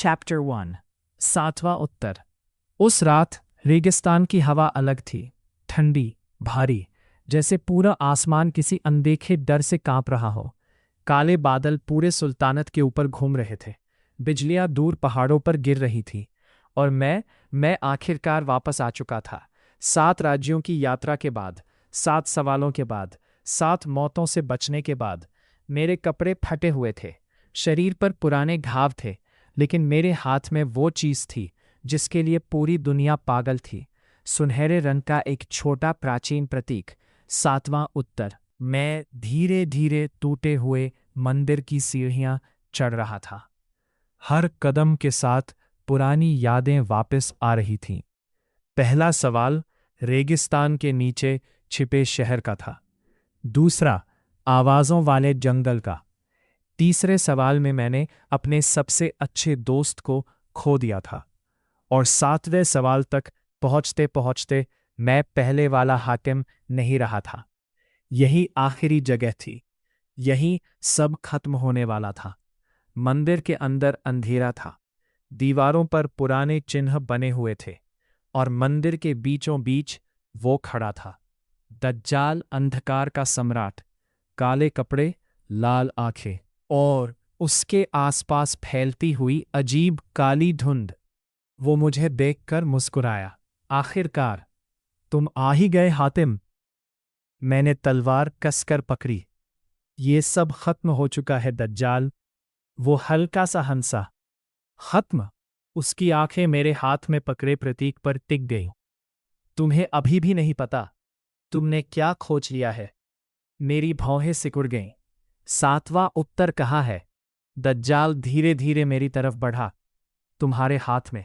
Chapter 1 सातवां उत्तर। उस रात रेगिस्तान की हवा अलग थी, ठंडी, भारी, जैसे पूरा आसमान किसी अनदेखे डर से कांप रहा हो। काले बादल पूरे सुल्तानत के ऊपर घूम रहे थे, बिजलियां दूर पहाड़ों पर गिर रही थी, और मैं आखिरकार वापस आ चुका था। 7 राज्यों की यात्रा के बाद, 7 सवालों के बाद, 7 मौतों से बचने के बाद। मेरे कपड़े फटे हुए थे, शरीर पर पुराने घाव थे, लेकिन मेरे हाथ में वो चीज़ थी जिसके लिए पूरी दुनिया पागल थी। सुनहरे रंग का एक छोटा प्राचीन प्रतीक, 7वां उत्तर। मैं धीरे धीरे टूटे हुए मंदिर की सीढ़ियां चढ़ रहा था। हर कदम के साथ पुरानी यादें वापस आ रही थीं। पहला सवाल रेगिस्तान के नीचे छिपे शहर का था। दूसरा, आवाज़ों वाले जंगल का। तीसरे सवाल में मैंने अपने सबसे अच्छे दोस्त को खो दिया था। और 7वें सवाल तक पहुंचते पहुंचते मैं पहले वाला हाकिम नहीं रहा था। यही आखिरी जगह थी, यही सब खत्म होने वाला था। मंदिर के अंदर अंधेरा था, दीवारों पर पुराने चिन्ह बने हुए थे, और मंदिर के बीचों बीच वो खड़ा था, दज्जाल, अंधकार का सम्राट, काले कपड़े, लाल आंखें, और उसके आसपास फैलती हुई अजीब काली धुंध। वो मुझे देखकर मुस्कुराया। आखिरकार तुम आ ही गए हातिम। मैंने तलवार कसकर पकड़ी। ये सब खत्म हो चुका है दज्जाल। वो हल्का सा हंसा। खत्म? उसकी आंखें मेरे हाथ में पकड़े प्रतीक पर टिक गईं। तुम्हें अभी भी नहीं पता तुमने क्या खोज लिया है। मेरी भौहें सिकुड़ गईं। 7वां उत्तर कहाँ है? दज्जाल धीरे धीरे मेरी तरफ बढ़ा। तुम्हारे हाथ में।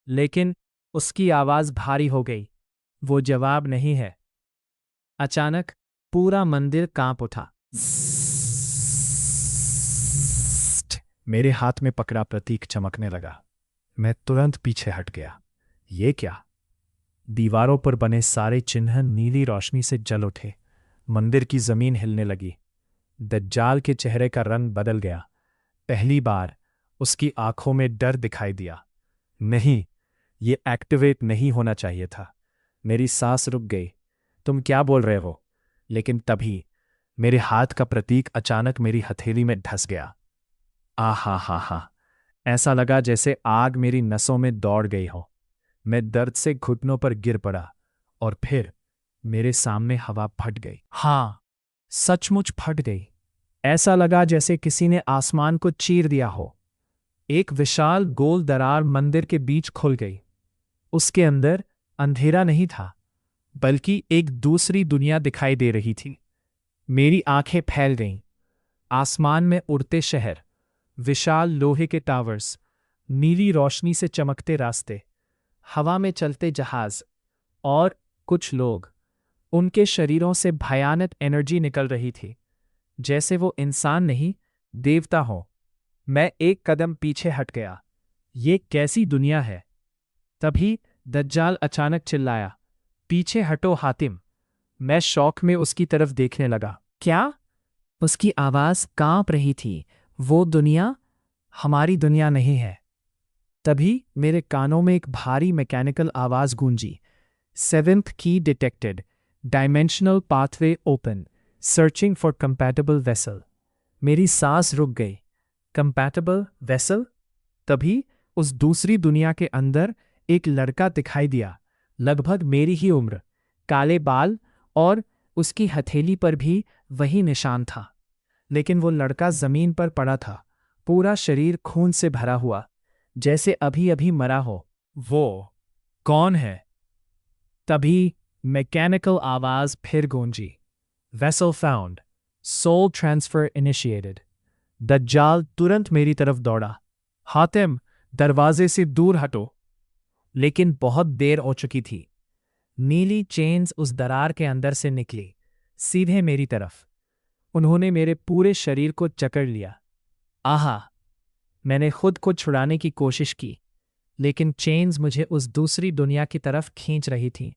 लेकिन उसकी आवाज भारी हो गई। वो जवाब नहीं है। अचानक पूरा मंदिर कांप उठा। मेरे हाथ में पकड़ा प्रतीक चमकने लगा। मैं तुरंत पीछे हट गया। ये क्या? दीवारों पर बने सारे चिन्ह नीली रोशनी से जल उठे। मंदिर की जमीन हिलने लगी। दज्जाल के चेहरे का रंग बदल गया। पहली बार उसकी आंखों में डर दिखाई दिया। नहीं, ये एक्टिवेट नहीं होना चाहिए था। मेरी सांस रुक गई। तुम क्या बोल रहे हो? लेकिन तभी मेरे हाथ का प्रतीक अचानक मेरी हथेली में धंस गया। आहा हा हा, ऐसा लगा जैसे आग मेरी नसों में दौड़ गई हो। मैं दर्द से घुटनों पर गिर पड़ा, और फिर मेरे सामने हवा फट गई। हाँ, सचमुच फट गई। ऐसा लगा जैसे किसी ने आसमान को चीर दिया हो। एक विशाल गोल दरार मंदिर के बीच खुल गई। उसके अंदर अंधेरा नहीं था, बल्कि एक दूसरी दुनिया दिखाई दे रही थी। मेरी आंखें फैल गईं। आसमान में उड़ते शहर, विशाल लोहे के टावर्स, नीली रोशनी से चमकते रास्ते, हवा में चलते जहाज, और कुछ लोग। उनके शरीरों से भयानक एनर्जी निकल रही थी, जैसे वो इंसान नहीं, देवता हो। मैं एक कदम पीछे हट गया। ये कैसी दुनिया है? तभी दज्जाल अचानक चिल्लाया, पीछे हटो हातिम। मैं शौक में उसकी तरफ देखने लगा। क्या? उसकी आवाज कांप रही थी। वो दुनिया हमारी दुनिया नहीं है। तभी मेरे कानों में एक भारी मैकेनिकल आवाज गूंजी। 7th की detected, dimensional pathway open, searching for compatible vessel. मेरी सांस रुक गई। Compatible vessel? तभी उस दूसरी दुनिया के अंदर एक लड़का दिखाई दिया, लगभग मेरी ही उम्र, काले बाल, और उसकी हथेली पर भी वही निशान था। लेकिन वो लड़का जमीन पर पड़ा था, पूरा शरीर खून से भरा हुआ, जैसे अभी अभी मरा हो। वो कौन है? तभी मैकेनिकल आवाज फिर गूंजी। Vessel found, soul transfer initiated. दज्जाल तुरंत मेरी तरफ दौड़ा। हातिम, दरवाजे से दूर हटो। लेकिन बहुत देर हो चुकी थी। नीली चेन्स उस दरार के अंदर से निकली, सीधे मेरी तरफ। उन्होंने मेरे पूरे शरीर को जकड़ लिया। आहा! मैंने खुद को छुड़ाने की कोशिश की, लेकिन चेन्स मुझे उस दूसरी दुनिया की तरफ खींच रही थीं।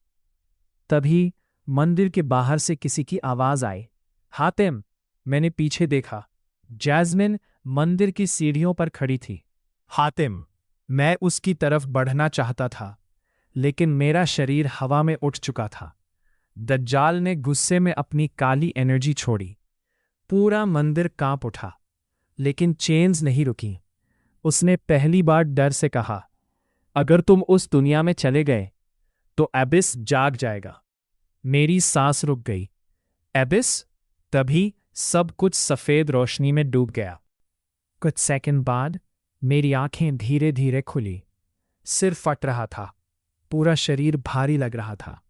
तभी मंदिर के बाहर से किसी की आवाज आई। हातिम! मैंने पीछे देखा। जैस्मिन मंदिर की सीढ़ियों पर खड़ी थी। हातिम, मैं उसकी तरफ बढ़ना चाहता था, लेकिन मेरा शरीर हवा में उठ चुका था। दज्जाल ने गुस्से में अपनी काली एनर्जी छोड़ी। पूरा मंदिर कांप उठा, लेकिन चेन्स नहीं रुकी। उसने पहली बार डर से कहा, अगर तुम उस दुनिया में चले गए तो एबिस जाग जाएगा। मेरी सांस रुक गई। एबिस? तभी सब कुछ सफेद रोशनी में डूब गया। कुछ सेकंड बाद मेरी आंखें धीरे धीरे खुली। सिर फट रहा था, पूरा शरीर भारी लग रहा था।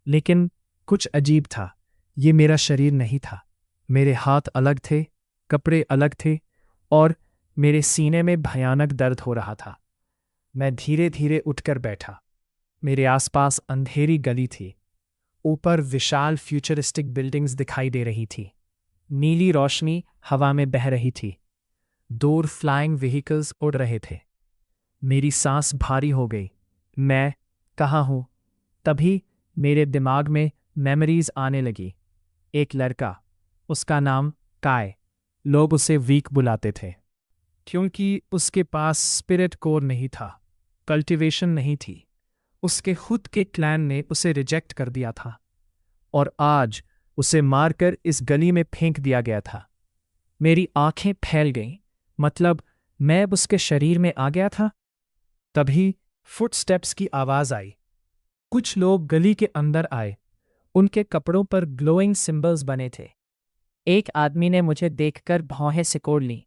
लेकिन कुछ अजीब था, ये मेरा शरीर नहीं था। मेरे हाथ अलग थे, कपड़े अलग थे, और मेरे सीने में भयानक दर्द हो रहा था। मैं धीरे धीरे उठकर बैठा। मेरे आसपास अंधेरी गली थी। ऊपर विशाल फ्यूचरिस्टिक बिल्डिंग्स दिखाई दे रही थी। नीली रोशनी हवा में बह रही थी। दूर फ्लाइंग व्हीकल्स उड़ रहे थे। मेरी सांस भारी हो गई। मैं कहाँ हूँ? तभी मेरे दिमाग में मेमोरीज आने लगी। एक लड़का, उसका नाम काय। लोग उसे वीक बुलाते थे, क्योंकि उसके पास स्पिरिट कोर नहीं था, कल्टीवेशन नहीं थी। उसके खुद के क्लैन ने उसे रिजेक्ट कर दिया था, और आज उसे मारकर इस गली में फेंक दिया गया था। मेरी आंखें फैल गईं, मतलब मैं अब उसके शरीर में आ गया था। तभी फुटस्टेप्स की आवाज आई। कुछ लोग गली के अंदर आए। उनके कपड़ों पर ग्लोइंग सिंबल्स बने थे। एक आदमी ने मुझे देखकर भौहें सिकोड़ ली।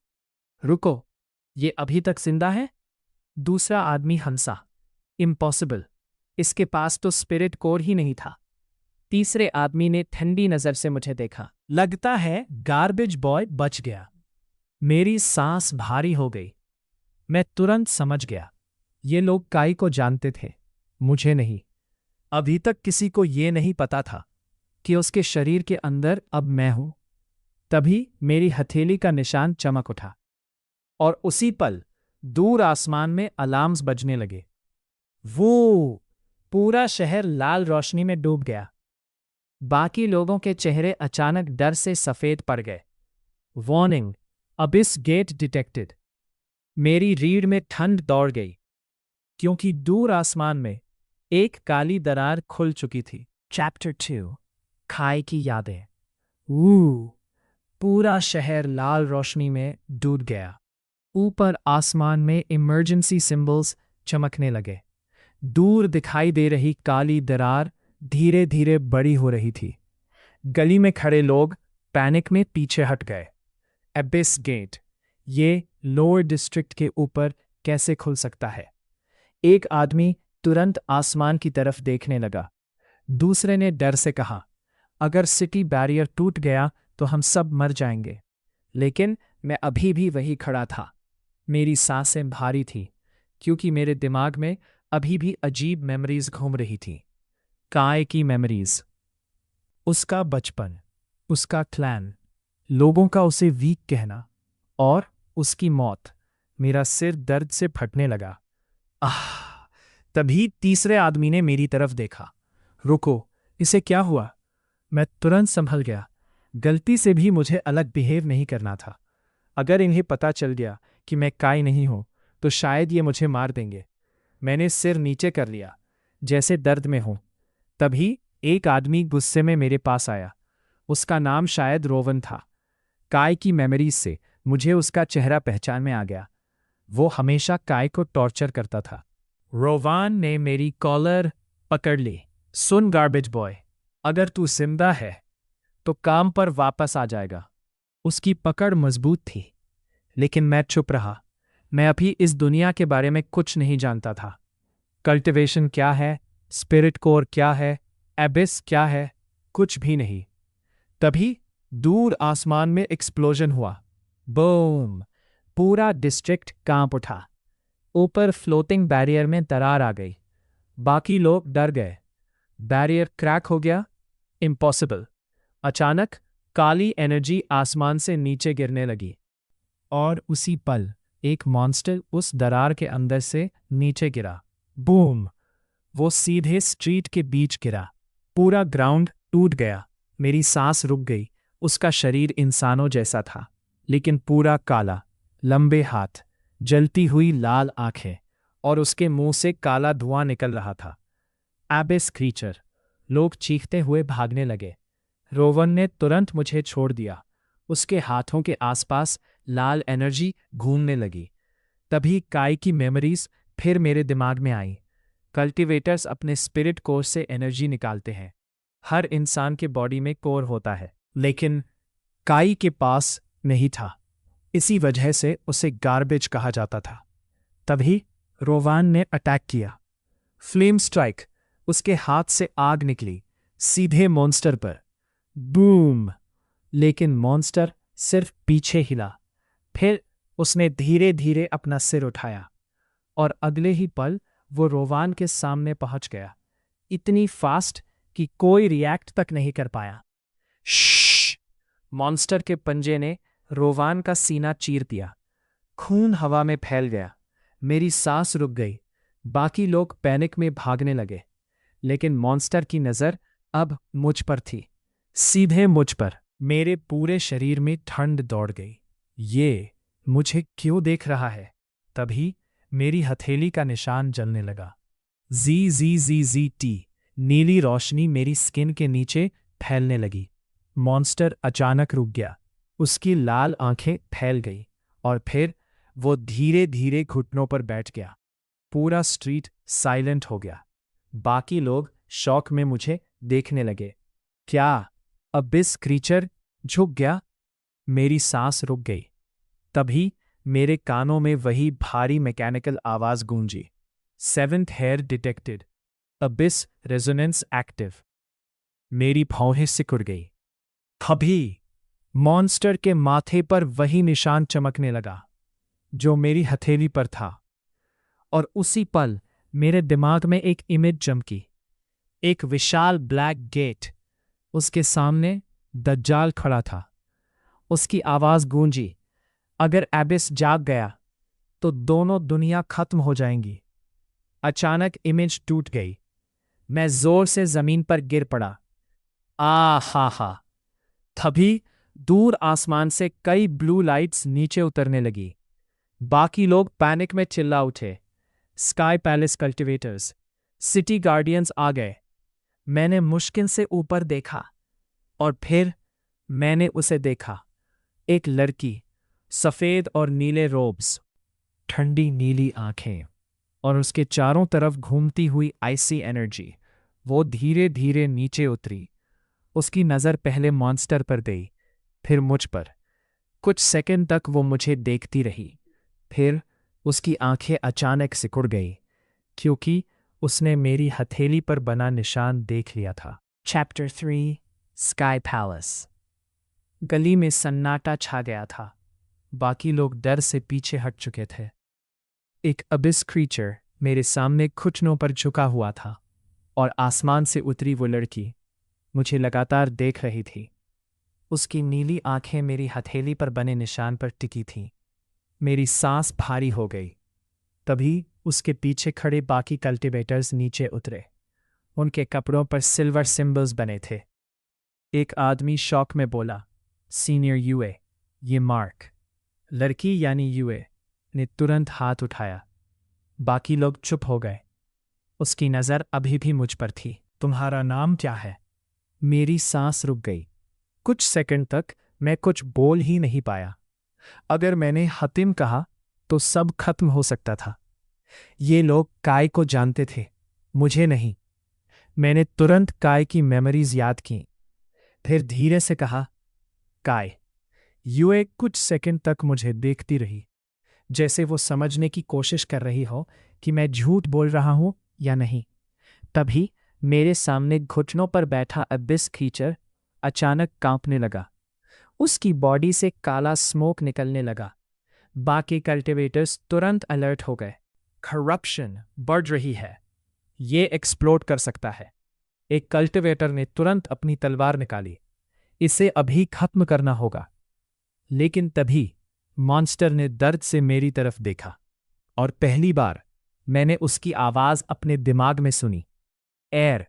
रुको, ये अभी तक जिंदा है? दूसरा आदमी हंसा। इम्पॉसिबल, इसके पास तो स्पिरिट कोर ही नहीं था। तीसरे आदमी ने ठंडी नजर से मुझे देखा। लगता है गार्बेज बॉय बच गया। मेरी सांस भारी हो गई। मैं तुरंत समझ गया, ये लोग काई को जानते थे, मुझे नहीं। अभी तक किसी को ये नहीं पता था कि उसके शरीर के अंदर अब मैं हूं। तभी मेरी हथेली का निशान चमक उठा, और उसी पल दूर आसमान में अलार्म्स बजने लगे। वो पूरा शहर लाल रोशनी में डूब गया। बाकी लोगों के चेहरे अचानक डर से सफेद पड़ गए। Warning, abyss gate detected. मेरी रीढ़ में ठंड दौड़ गई, क्योंकि दूर आसमान में एक काली दरार खुल चुकी थी। चैप्टर 2, खाई की यादें। पूरा शहर लाल रोशनी में डूब गया। ऊपर आसमान में इमरजेंसी सिंबल्स चमकने लगे। दूर दिखाई दे रही काली दरार धीरे धीरे बड़ी हो रही थी। गली में खड़े लोग पैनिक में पीछे हट गए। एबिस गेट, ये लोअर डिस्ट्रिक्ट के ऊपर कैसे खुल सकता है? एक आदमी तुरंत आसमान की तरफ देखने लगा। दूसरे ने डर से कहा, अगर सिटी बैरियर टूट गया तो हम सब मर जाएंगे। लेकिन मैं अभी भी वही खड़ा था। मेरी सांसें भारी थी, क्योंकि मेरे दिमाग में अभी भी अजीब मेमोरीज घूम रही थी। काय की मेमोरीज, उसका बचपन, उसका क्लैन, लोगों का उसे वीक कहना, और उसकी मौत। मेरा सिर दर्द से फटने लगा। तभी तीसरे आदमी ने मेरी तरफ देखा। रुको, इसे क्या हुआ? मैं तुरंत संभल गया। गलती से भी मुझे अलग बिहेव नहीं करना था। अगर इन्हें पता चल गया कि मैं काय नहीं हूं, तो शायद ये मुझे मार देंगे। मैंने सिर नीचे कर लिया, जैसे दर्द में हूं। तभी एक आदमी गुस्से में मेरे पास आया। उसका नाम शायद रोवन था। काय की मेमोरीज से मुझे उसका चेहरा पहचान में आ गया। वो हमेशा काय को टॉर्चर करता था। रोवान ने मेरी कॉलर पकड़ ली। सुन गार्बेज बॉय, अगर तू जिंदा है तो काम पर वापस आ जाएगा। उसकी पकड़ मजबूत थी, लेकिन मैं चुप रहा। मैं अभी इस दुनिया के बारे में कुछ नहीं जानता था। कल्टिवेशन क्या है, स्पिरिट कोर क्या है, एबिस क्या है, कुछ भी नहीं। तभी दूर आसमान में एक्सप्लोजन हुआ। बूम! पूरा डिस्ट्रिक्ट कांप उठा। ऊपर फ्लोटिंग बैरियर में दरार आ गई। बाकी लोग डर गए। बैरियर क्रैक हो गया? इम्पॉसिबल। अचानक काली एनर्जी आसमान से नीचे गिरने लगी, और उसी पल एक मॉन्स्टर उस दरार के अंदर से नीचे गिरा। बूम! वो सीधे स्ट्रीट के बीच गिरा। पूरा ग्राउंड टूट गया। मेरी सांस रुक गई। उसका शरीर इंसानों जैसा था, लेकिन पूरा काला, लंबे हाथ, जलती हुई लाल आंखें, और उसके मुंह से काला धुआं निकल रहा था। एबिस क्रीचर। लोग चीखते हुए भागने लगे। रोवन ने तुरंत मुझे छोड़ दिया। उसके हाथों के आसपास लाल एनर्जी घूमने लगी। तभी काई की मेमोरीज फिर मेरे दिमाग में आई। कल्टीवेटर्स अपने स्पिरिट कोर से एनर्जी निकालते हैं। हर इंसान के बॉडी में कोर होता है, लेकिन काई के पास नहीं था। इसी वजह से उसे गार्बेज कहा जाता था। तभी रोवान ने अटैक किया। Flame strike. उसके हाथ से आग निकली, सीधे मॉन्स्टर पर। बूम! लेकिन मॉन्स्टर सिर्फ पीछे हिला। फिर उसने धीरे धीरे अपना सिर उठाया और अगले ही पल वो रोवान के सामने पहुंच गया, इतनी फास्ट कि कोई रिएक्ट तक नहीं कर पाया। श्श! मॉन्स्टर के पंजे ने रोवान का सीना चीर दिया। खून हवा में फैल गया। मेरी सांस रुक गई। बाकी लोग पैनिक में भागने लगे, लेकिन मॉन्स्टर की नज़र अब मुझ पर थी, सीधे मुझ पर। मेरे पूरे शरीर में ठंड दौड़ गई। ये मुझे क्यों देख रहा है? तभी मेरी हथेली का निशान जलने लगा। ZZZZT। नीली रोशनी मेरी स्किन के नीचे फैलने लगी। मॉन्स्टर अचानक रुक गया। उसकी लाल आंखें फैल गई और फिर वो धीरे धीरे घुटनों पर बैठ गया। पूरा स्ट्रीट साइलेंट हो गया। बाकी लोग शौक में मुझे देखने लगे। क्या अबिस क्रीचर झुक गया? मेरी सांस रुक गई। तभी मेरे कानों में वही भारी मैकेनिकल आवाज गूंजी। 7th heir detected. Abyss resonance active. मेरी भौहें सिकुड़ गई। तभी मॉन्स्टर के माथे पर वही निशान चमकने लगा जो मेरी हथेली पर था, और उसी पल मेरे दिमाग में एक इमेज चमकी। एक विशाल ब्लैक गेट। उसके सामने दज्जाल खड़ा था। उसकी आवाज गूंजी, अगर एबिस जाग गया तो दोनों दुनिया खत्म हो जाएंगी। अचानक इमेज टूट गई। मैं जोर से जमीन पर गिर पड़ा। हा। तभी दूर आसमान से कई ब्लू लाइट्स नीचे उतरने लगी। बाकी लोग पैनिक में चिल्ला उठे। Sky palace cultivators, city guardians आ गए। मैंने मुश्किल से ऊपर देखा और फिर मैंने उसे देखा। एक लड़की, सफेद और नीले रोब्स, ठंडी नीली आंखें और उसके चारों तरफ घूमती हुई आइसी एनर्जी। वो धीरे धीरे नीचे उतरी। उसकी नज़र पहले मॉन्स्टर पर गई, फिर मुझ पर। कुछ सेकंड तक वो मुझे देखती रही। फिर उसकी आंखें अचानक सिकुड़ गई, क्योंकि उसने मेरी हथेली पर बना निशान देख लिया था। Chapter 3 sky palace. गली में सन्नाटा छा गया था। बाकी लोग डर से पीछे हट चुके थे। एक अबिस क्रीचर मेरे सामने घुटनों पर झुका हुआ था, और आसमान से उतरी वो लड़की मुझे लगातार देख रही थी। उसकी नीली आंखें मेरी हथेली पर बने निशान पर टिकी थीं। मेरी सांस भारी हो गई। तभी उसके पीछे खड़े बाकी कल्टीवेटर्स नीचे उतरे। उनके कपड़ों पर सिल्वर सिंबल्स बने थे। एक आदमी शौक में बोला, सीनियर यूए, ये मार्क। लड़की यानी यूए ने तुरंत हाथ उठाया। बाकी लोग चुप हो गए। उसकी नज़र अभी भी मुझ पर थी। तुम्हारा नाम क्या है? मेरी सांस रुक गई। कुछ सेकंड तक मैं कुछ बोल ही नहीं पाया। अगर मैंने हतिम कहा तो सब खत्म हो सकता था। ये लोग काय को जानते थे, मुझे नहीं। मैंने तुरंत काय की मेमोरीज याद की। फिर धीरे से कहा, काय। यूए कुछ सेकंड तक मुझे देखती रही, जैसे वो समझने की कोशिश कर रही हो कि मैं झूठ बोल रहा हूं या नहीं। तभी मेरे सामने घुटनों पर बैठा अबिस क्रीचर अचानक कांपने लगा। उसकी बॉडी से काला स्मोक निकलने लगा। बाकी कल्टीवेटर्स तुरंत अलर्ट हो गए। करप्शन बढ़ रही है, ये एक्सप्लोड कर सकता है। एक कल्टीवेटर ने तुरंत अपनी तलवार निकाली। इसे अभी खत्म करना होगा। लेकिन तभी मॉन्स्टर ने दर्द से मेरी तरफ देखा, और पहली बार मैंने उसकी आवाज अपने दिमाग में सुनी। एयर।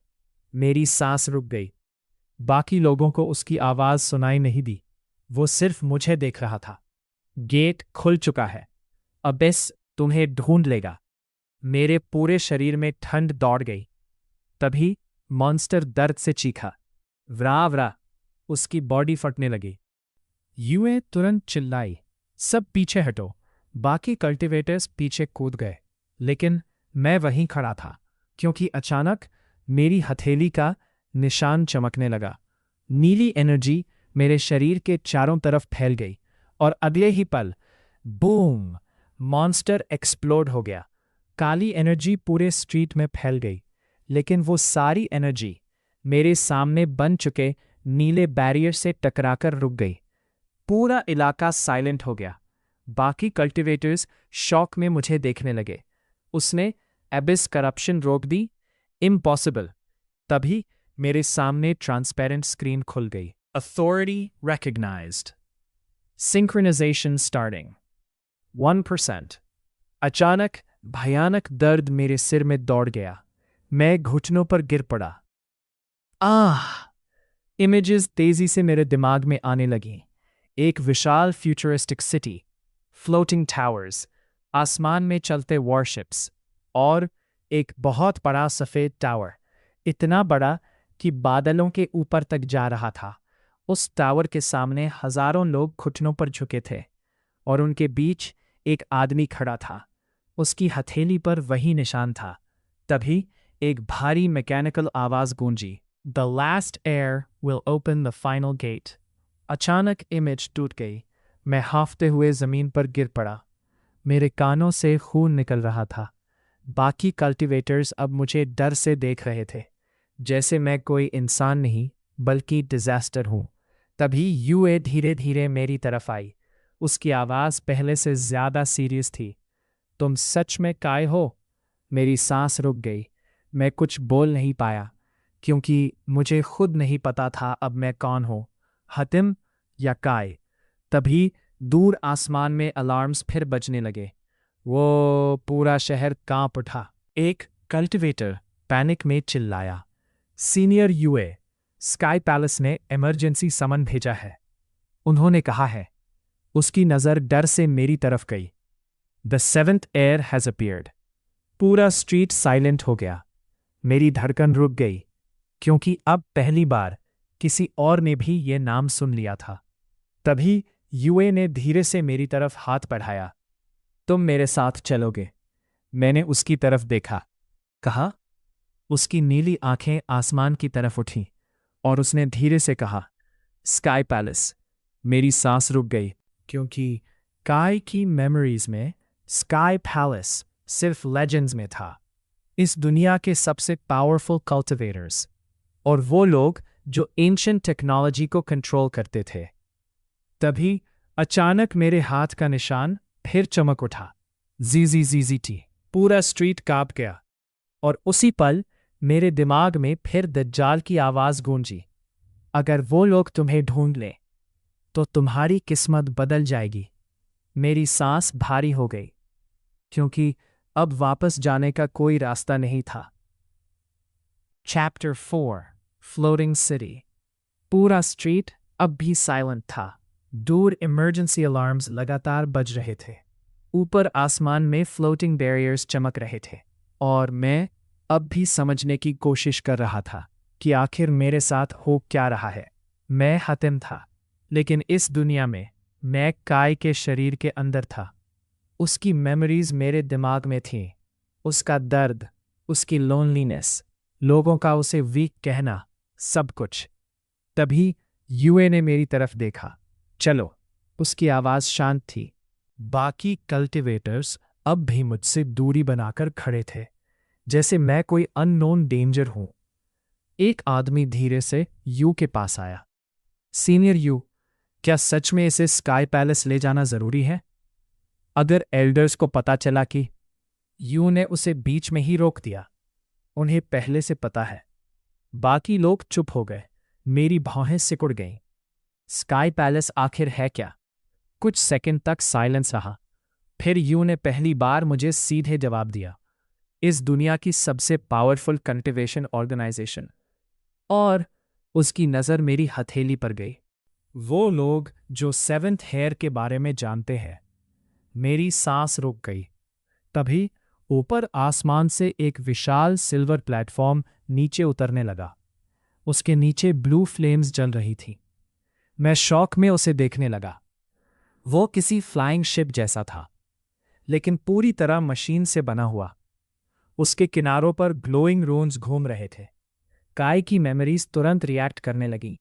मेरी सांस रुक गई। बाकी लोगों को उसकी आवाज सुनाई नहीं दी। वो सिर्फ मुझे देख रहा था। गेट खुल चुका है। अबिस तुम्हें ढूंढ लेगा। मेरे पूरे शरीर में ठंड दौड़ गई। तभी मॉन्स्टर दर्द से चीखा, व्रा व्रा। उसकी बॉडी फटने लगी। यूए तुरंत चिल्लाई, सब पीछे हटो। बाकी कल्टिवेटर्स पीछे कूद गए, लेकिन मैं वहीं खड़ा था, क्योंकि अचानक मेरी हथेली का निशान चमकने लगा। नीली एनर्जी मेरे शरीर के चारों तरफ फैल गई और अगले ही पल बूम, मॉन्स्टर एक्सप्लोड हो गया। काली एनर्जी पूरे स्ट्रीट में फैल गई, लेकिन वो सारी एनर्जी मेरे सामने बन चुके नीले बैरियर से टकराकर रुक गई। पूरा इलाका साइलेंट हो गया। बाकी कल्टिवेटर्स शॉक में मुझे देखने लगे। उसने एबिस करप्शन रोक दी? इम्पॉसिबल। तभी मेरे सामने ट्रांसपेरेंट स्क्रीन खुल गई। Authority recognized. Synchronization starting 1%। अचानक भयानक दर्द मेरे सिर में दौड़ गया। मैं घुटनों पर गिर पड़ा। इमेजेस तेजी से मेरे दिमाग में आने लगीं। एक विशाल फ्यूचरिस्टिक सिटी, फ्लोटिंग टावर्स, आसमान में चलते वॉरशिप्स और एक बहुत बड़ा सफ़ेद टावर, इतना बड़ा कि बादलों के ऊपर तक जा रहा था। उस टावर के सामने हजारों लोग घुटनों पर झुके थे और उनके बीच एक आदमी खड़ा था। उसकी हथेली पर वही निशान था। तभी एक भारी मैकेनिकल आवाज गूंजी, the last air will open the final gate. अचानक इमेज टूट गई। मैं हांफते हुए जमीन पर गिर पड़ा। मेरे कानों से खून निकल रहा था। बाकी कल्टिवेटर्स अब मुझे डर से देख रहे थे, जैसे मैं कोई इंसान नहीं बल्कि डिजास्टर हूं। तभी यूए धीरे धीरे मेरी तरफ आई। उसकी आवाज़ पहले से ज्यादा सीरियस थी। तुम सच में काय हो? मेरी सांस रुक गई। मैं कुछ बोल नहीं पाया, क्योंकि मुझे खुद नहीं पता था अब मैं कौन हूं, हतिम या काय। तभी दूर आसमान में अलार्म्स फिर बजने लगे। वो पूरा शहर कांप उठा। एक कल्टिवेटर पैनिक में चिल्लाया, सीनियर यूए, स्काई पैलेस ने इमरजेंसी समन भेजा है। उन्होंने कहा है। उसकी नज़र डर से मेरी तरफ गई। The seventh air has appeared. पूरा स्ट्रीट साइलेंट हो गया। मेरी धड़कन रुक गई, क्योंकि अब पहली बार किसी और ने भी ये नाम सुन लिया था। तभी यूए ने धीरे से मेरी तरफ हाथ बढ़ाया। तुम मेरे साथ चलोगे? मैंने उसकी तरफ देखा, कहा। उसकी नीली आंखें आसमान की तरफ उठीं और उसने धीरे से कहा, स्काई पैलेस। मेरी सांस रुक गई, क्योंकि काय की मेमोरीज में स्काई पैलेस सिर्फ लेजेंड्स में था। इस दुनिया के सबसे पावरफुल कल्टिवेटर्स और वो लोग जो एंशिएंट टेक्नोलॉजी को कंट्रोल करते थे। तभी अचानक मेरे हाथ का निशान फिर चमक उठा। जी। पूरा स्ट्रीट कांप गया और उसी पल मेरे दिमाग में फिर दज्जाल की आवाज गूंजी, अगर वो लोग तुम्हें ढूंढ लें तो तुम्हारी किस्मत बदल जाएगी। मेरी सांस भारी हो गई, क्योंकि अब वापस जाने का कोई रास्ता नहीं था। Chapter 4 floating city. पूरा स्ट्रीट अब भी साइलेंट था। दूर इमरजेंसी अलार्म्स लगातार बज रहे थे। ऊपर आसमान में फ्लोटिंग बैरियर्स चमक रहे थे और मैं अब भी समझने की कोशिश कर रहा था कि आखिर मेरे साथ हो क्या रहा है। मैं हतिम था, लेकिन इस दुनिया में मैं काय के शरीर के अंदर था। उसकी मेमोरीज मेरे दिमाग में थीं, उसका दर्द, उसकी लोनलीनेस, लोगों का उसे वीक कहना, सब कुछ। तभी यूए ने मेरी तरफ देखा। चलो। उसकी आवाज़ शांत थी। बाकी कल्टिवेटर्स अब भी मुझसे दूरी बनाकर खड़े थे, जैसे मैं कोई अननोन डेंजर हूं। एक आदमी धीरे से यू के पास आया। सीनियर यू, क्या सच में इसे स्काई पैलेस ले जाना जरूरी है? अगर एल्डर्स को पता चला कि... यू ने उसे बीच में ही रोक दिया। उन्हें पहले से पता है। बाकी लोग चुप हो गए। मेरी भौहें सिकुड़ गईं। स्काई पैलेस आखिर है क्या? कुछ सेकंड तक साइलेंस रहा। फिर यू ने पहली बार मुझे सीधे जवाब दिया, इस दुनिया की सबसे पावरफुल कल्टिवेशन ऑर्गेनाइजेशन। और उसकी नज़र मेरी हथेली पर गई। वो लोग जो सेवेंथ हेयर के बारे में जानते हैं। मेरी सांस रुक गई। तभी ऊपर आसमान से एक विशाल सिल्वर प्लेटफॉर्म नीचे उतरने लगा। उसके नीचे ब्लू फ्लेम्स जल रही थी। मैं शौक में उसे देखने लगा। वो किसी फ्लाइंग शिप जैसा था, लेकिन पूरी तरह मशीन से बना हुआ। उसके किनारों पर ग्लोइंग रून्स घूम रहे थे। काय की मेमोरीज तुरंत रिएक्ट करने लगी।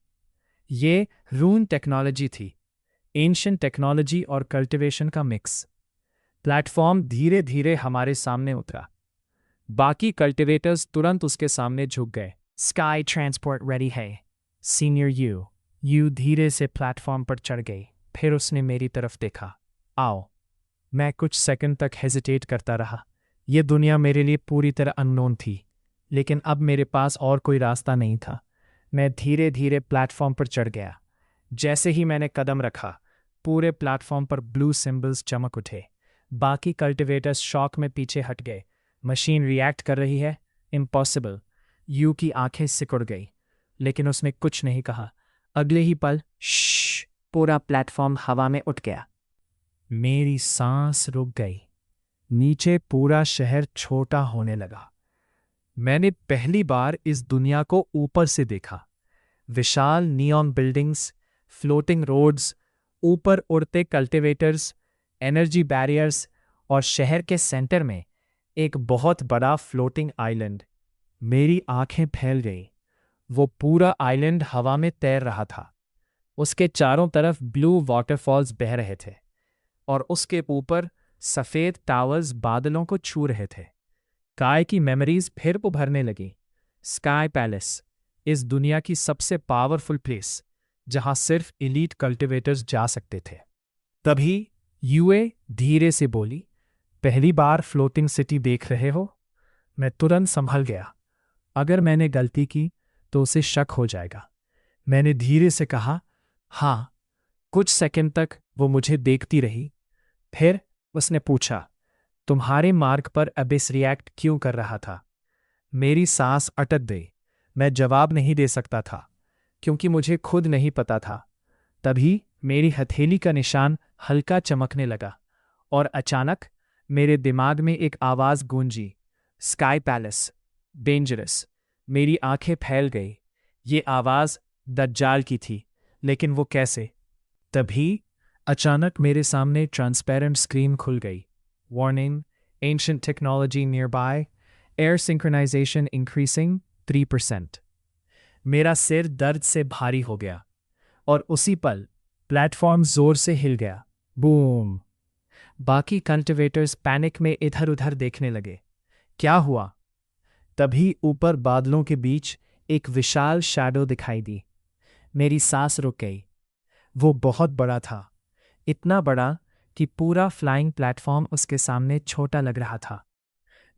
ये रून टेक्नोलॉजी थी, एंशिएंट टेक्नोलॉजी और कल्टीवेशन का मिक्स। प्लेटफॉर्म धीरे धीरे हमारे सामने उतरा। बाकी कल्टीवेटर्स तुरंत उसके सामने झुक गए। स्काई ट्रांसपोर्ट रेडी है सीनियर यू धीरे से प्लेटफॉर्म पर चढ़ गई। फिर उसने मेरी तरफ देखा। आओ। मैं कुछ सेकंड तक हेजिटेट करता रहा। यह दुनिया मेरे लिए पूरी तरह अननोन थी, लेकिन अब मेरे पास और कोई रास्ता नहीं था। मैं धीरे धीरे प्लेटफॉर्म पर चढ़ गया। जैसे ही मैंने कदम रखा, पूरे प्लेटफॉर्म पर ब्लू सिंबल्स चमक उठे। बाकी कल्टीवेटर्स शॉक में पीछे हट गए। मशीन रिएक्ट कर रही है, इम्पॉसिबल। यू की आंखें सिकुड़ गई, लेकिन उसने कुछ नहीं कहा। अगले ही पल श्श, पूरा प्लेटफॉर्म हवा में उठ गया। मेरी सांस रुक गई। नीचे पूरा शहर छोटा होने लगा। मैंने पहली बार इस दुनिया को ऊपर से देखा। विशाल नियॉन बिल्डिंग्स, फ्लोटिंग रोड्स, ऊपर उड़ते कल्टीवेटर्स, एनर्जी बैरियर्स और शहर के सेंटर में एक बहुत बड़ा फ्लोटिंग आइलैंड। मेरी आंखें फैल गई। वो पूरा आइलैंड हवा में तैर रहा था। उसके चारों तरफ ब्लू वाटरफॉल्स बह रहे थे और उसके ऊपर सफ़ेद टावर्स बादलों को छू रहे थे। काय की मेमोरीज फिर उभरने लगी। स्काई पैलेस, इस दुनिया की सबसे पावरफुल प्लेस, जहां सिर्फ एलीट कल्टीवेटर्स जा सकते थे। तभी यूए धीरे से बोली, पहली बार फ्लोटिंग सिटी देख रहे हो? मैं तुरंत संभल गया। अगर मैंने गलती की तो उसे शक हो जाएगा। मैंने धीरे से कहा, हाँ। कुछ सेकंड तक वो मुझे देखती रही। फिर उसने पूछा, तुम्हारे मार्ग पर अबिस रिएक्ट क्यों कर रहा था? मेरी सांस अटक गई। मैं जवाब नहीं दे सकता था, क्योंकि मुझे खुद नहीं पता था। तभी मेरी हथेली का निशान हल्का चमकने लगा और अचानक मेरे दिमाग में एक आवाज़ गूंजी, स्काई पैलेस, डेंजरस। मेरी आंखें फैल गई। ये आवाज़ दज्जाल की थी, लेकिन वो कैसे? तभी अचानक मेरे सामने ट्रांसपेरेंट स्क्रीन खुल गई। Warning, ancient technology nearby, heir synchronization increasing 3%। मेरा सिर दर्द से भारी हो गया और उसी पल प्लेटफॉर्म जोर से हिल गया। बूम! बाकी कल्टीवेटर्स पैनिक में इधर उधर देखने लगे। क्या हुआ? तभी ऊपर बादलों के बीच एक विशाल शैडो दिखाई दी। मेरी सांस रुक गई। वो बहुत बड़ा था, इतना बड़ा कि पूरा फ्लाइंग प्लेटफॉर्म उसके सामने छोटा लग रहा था।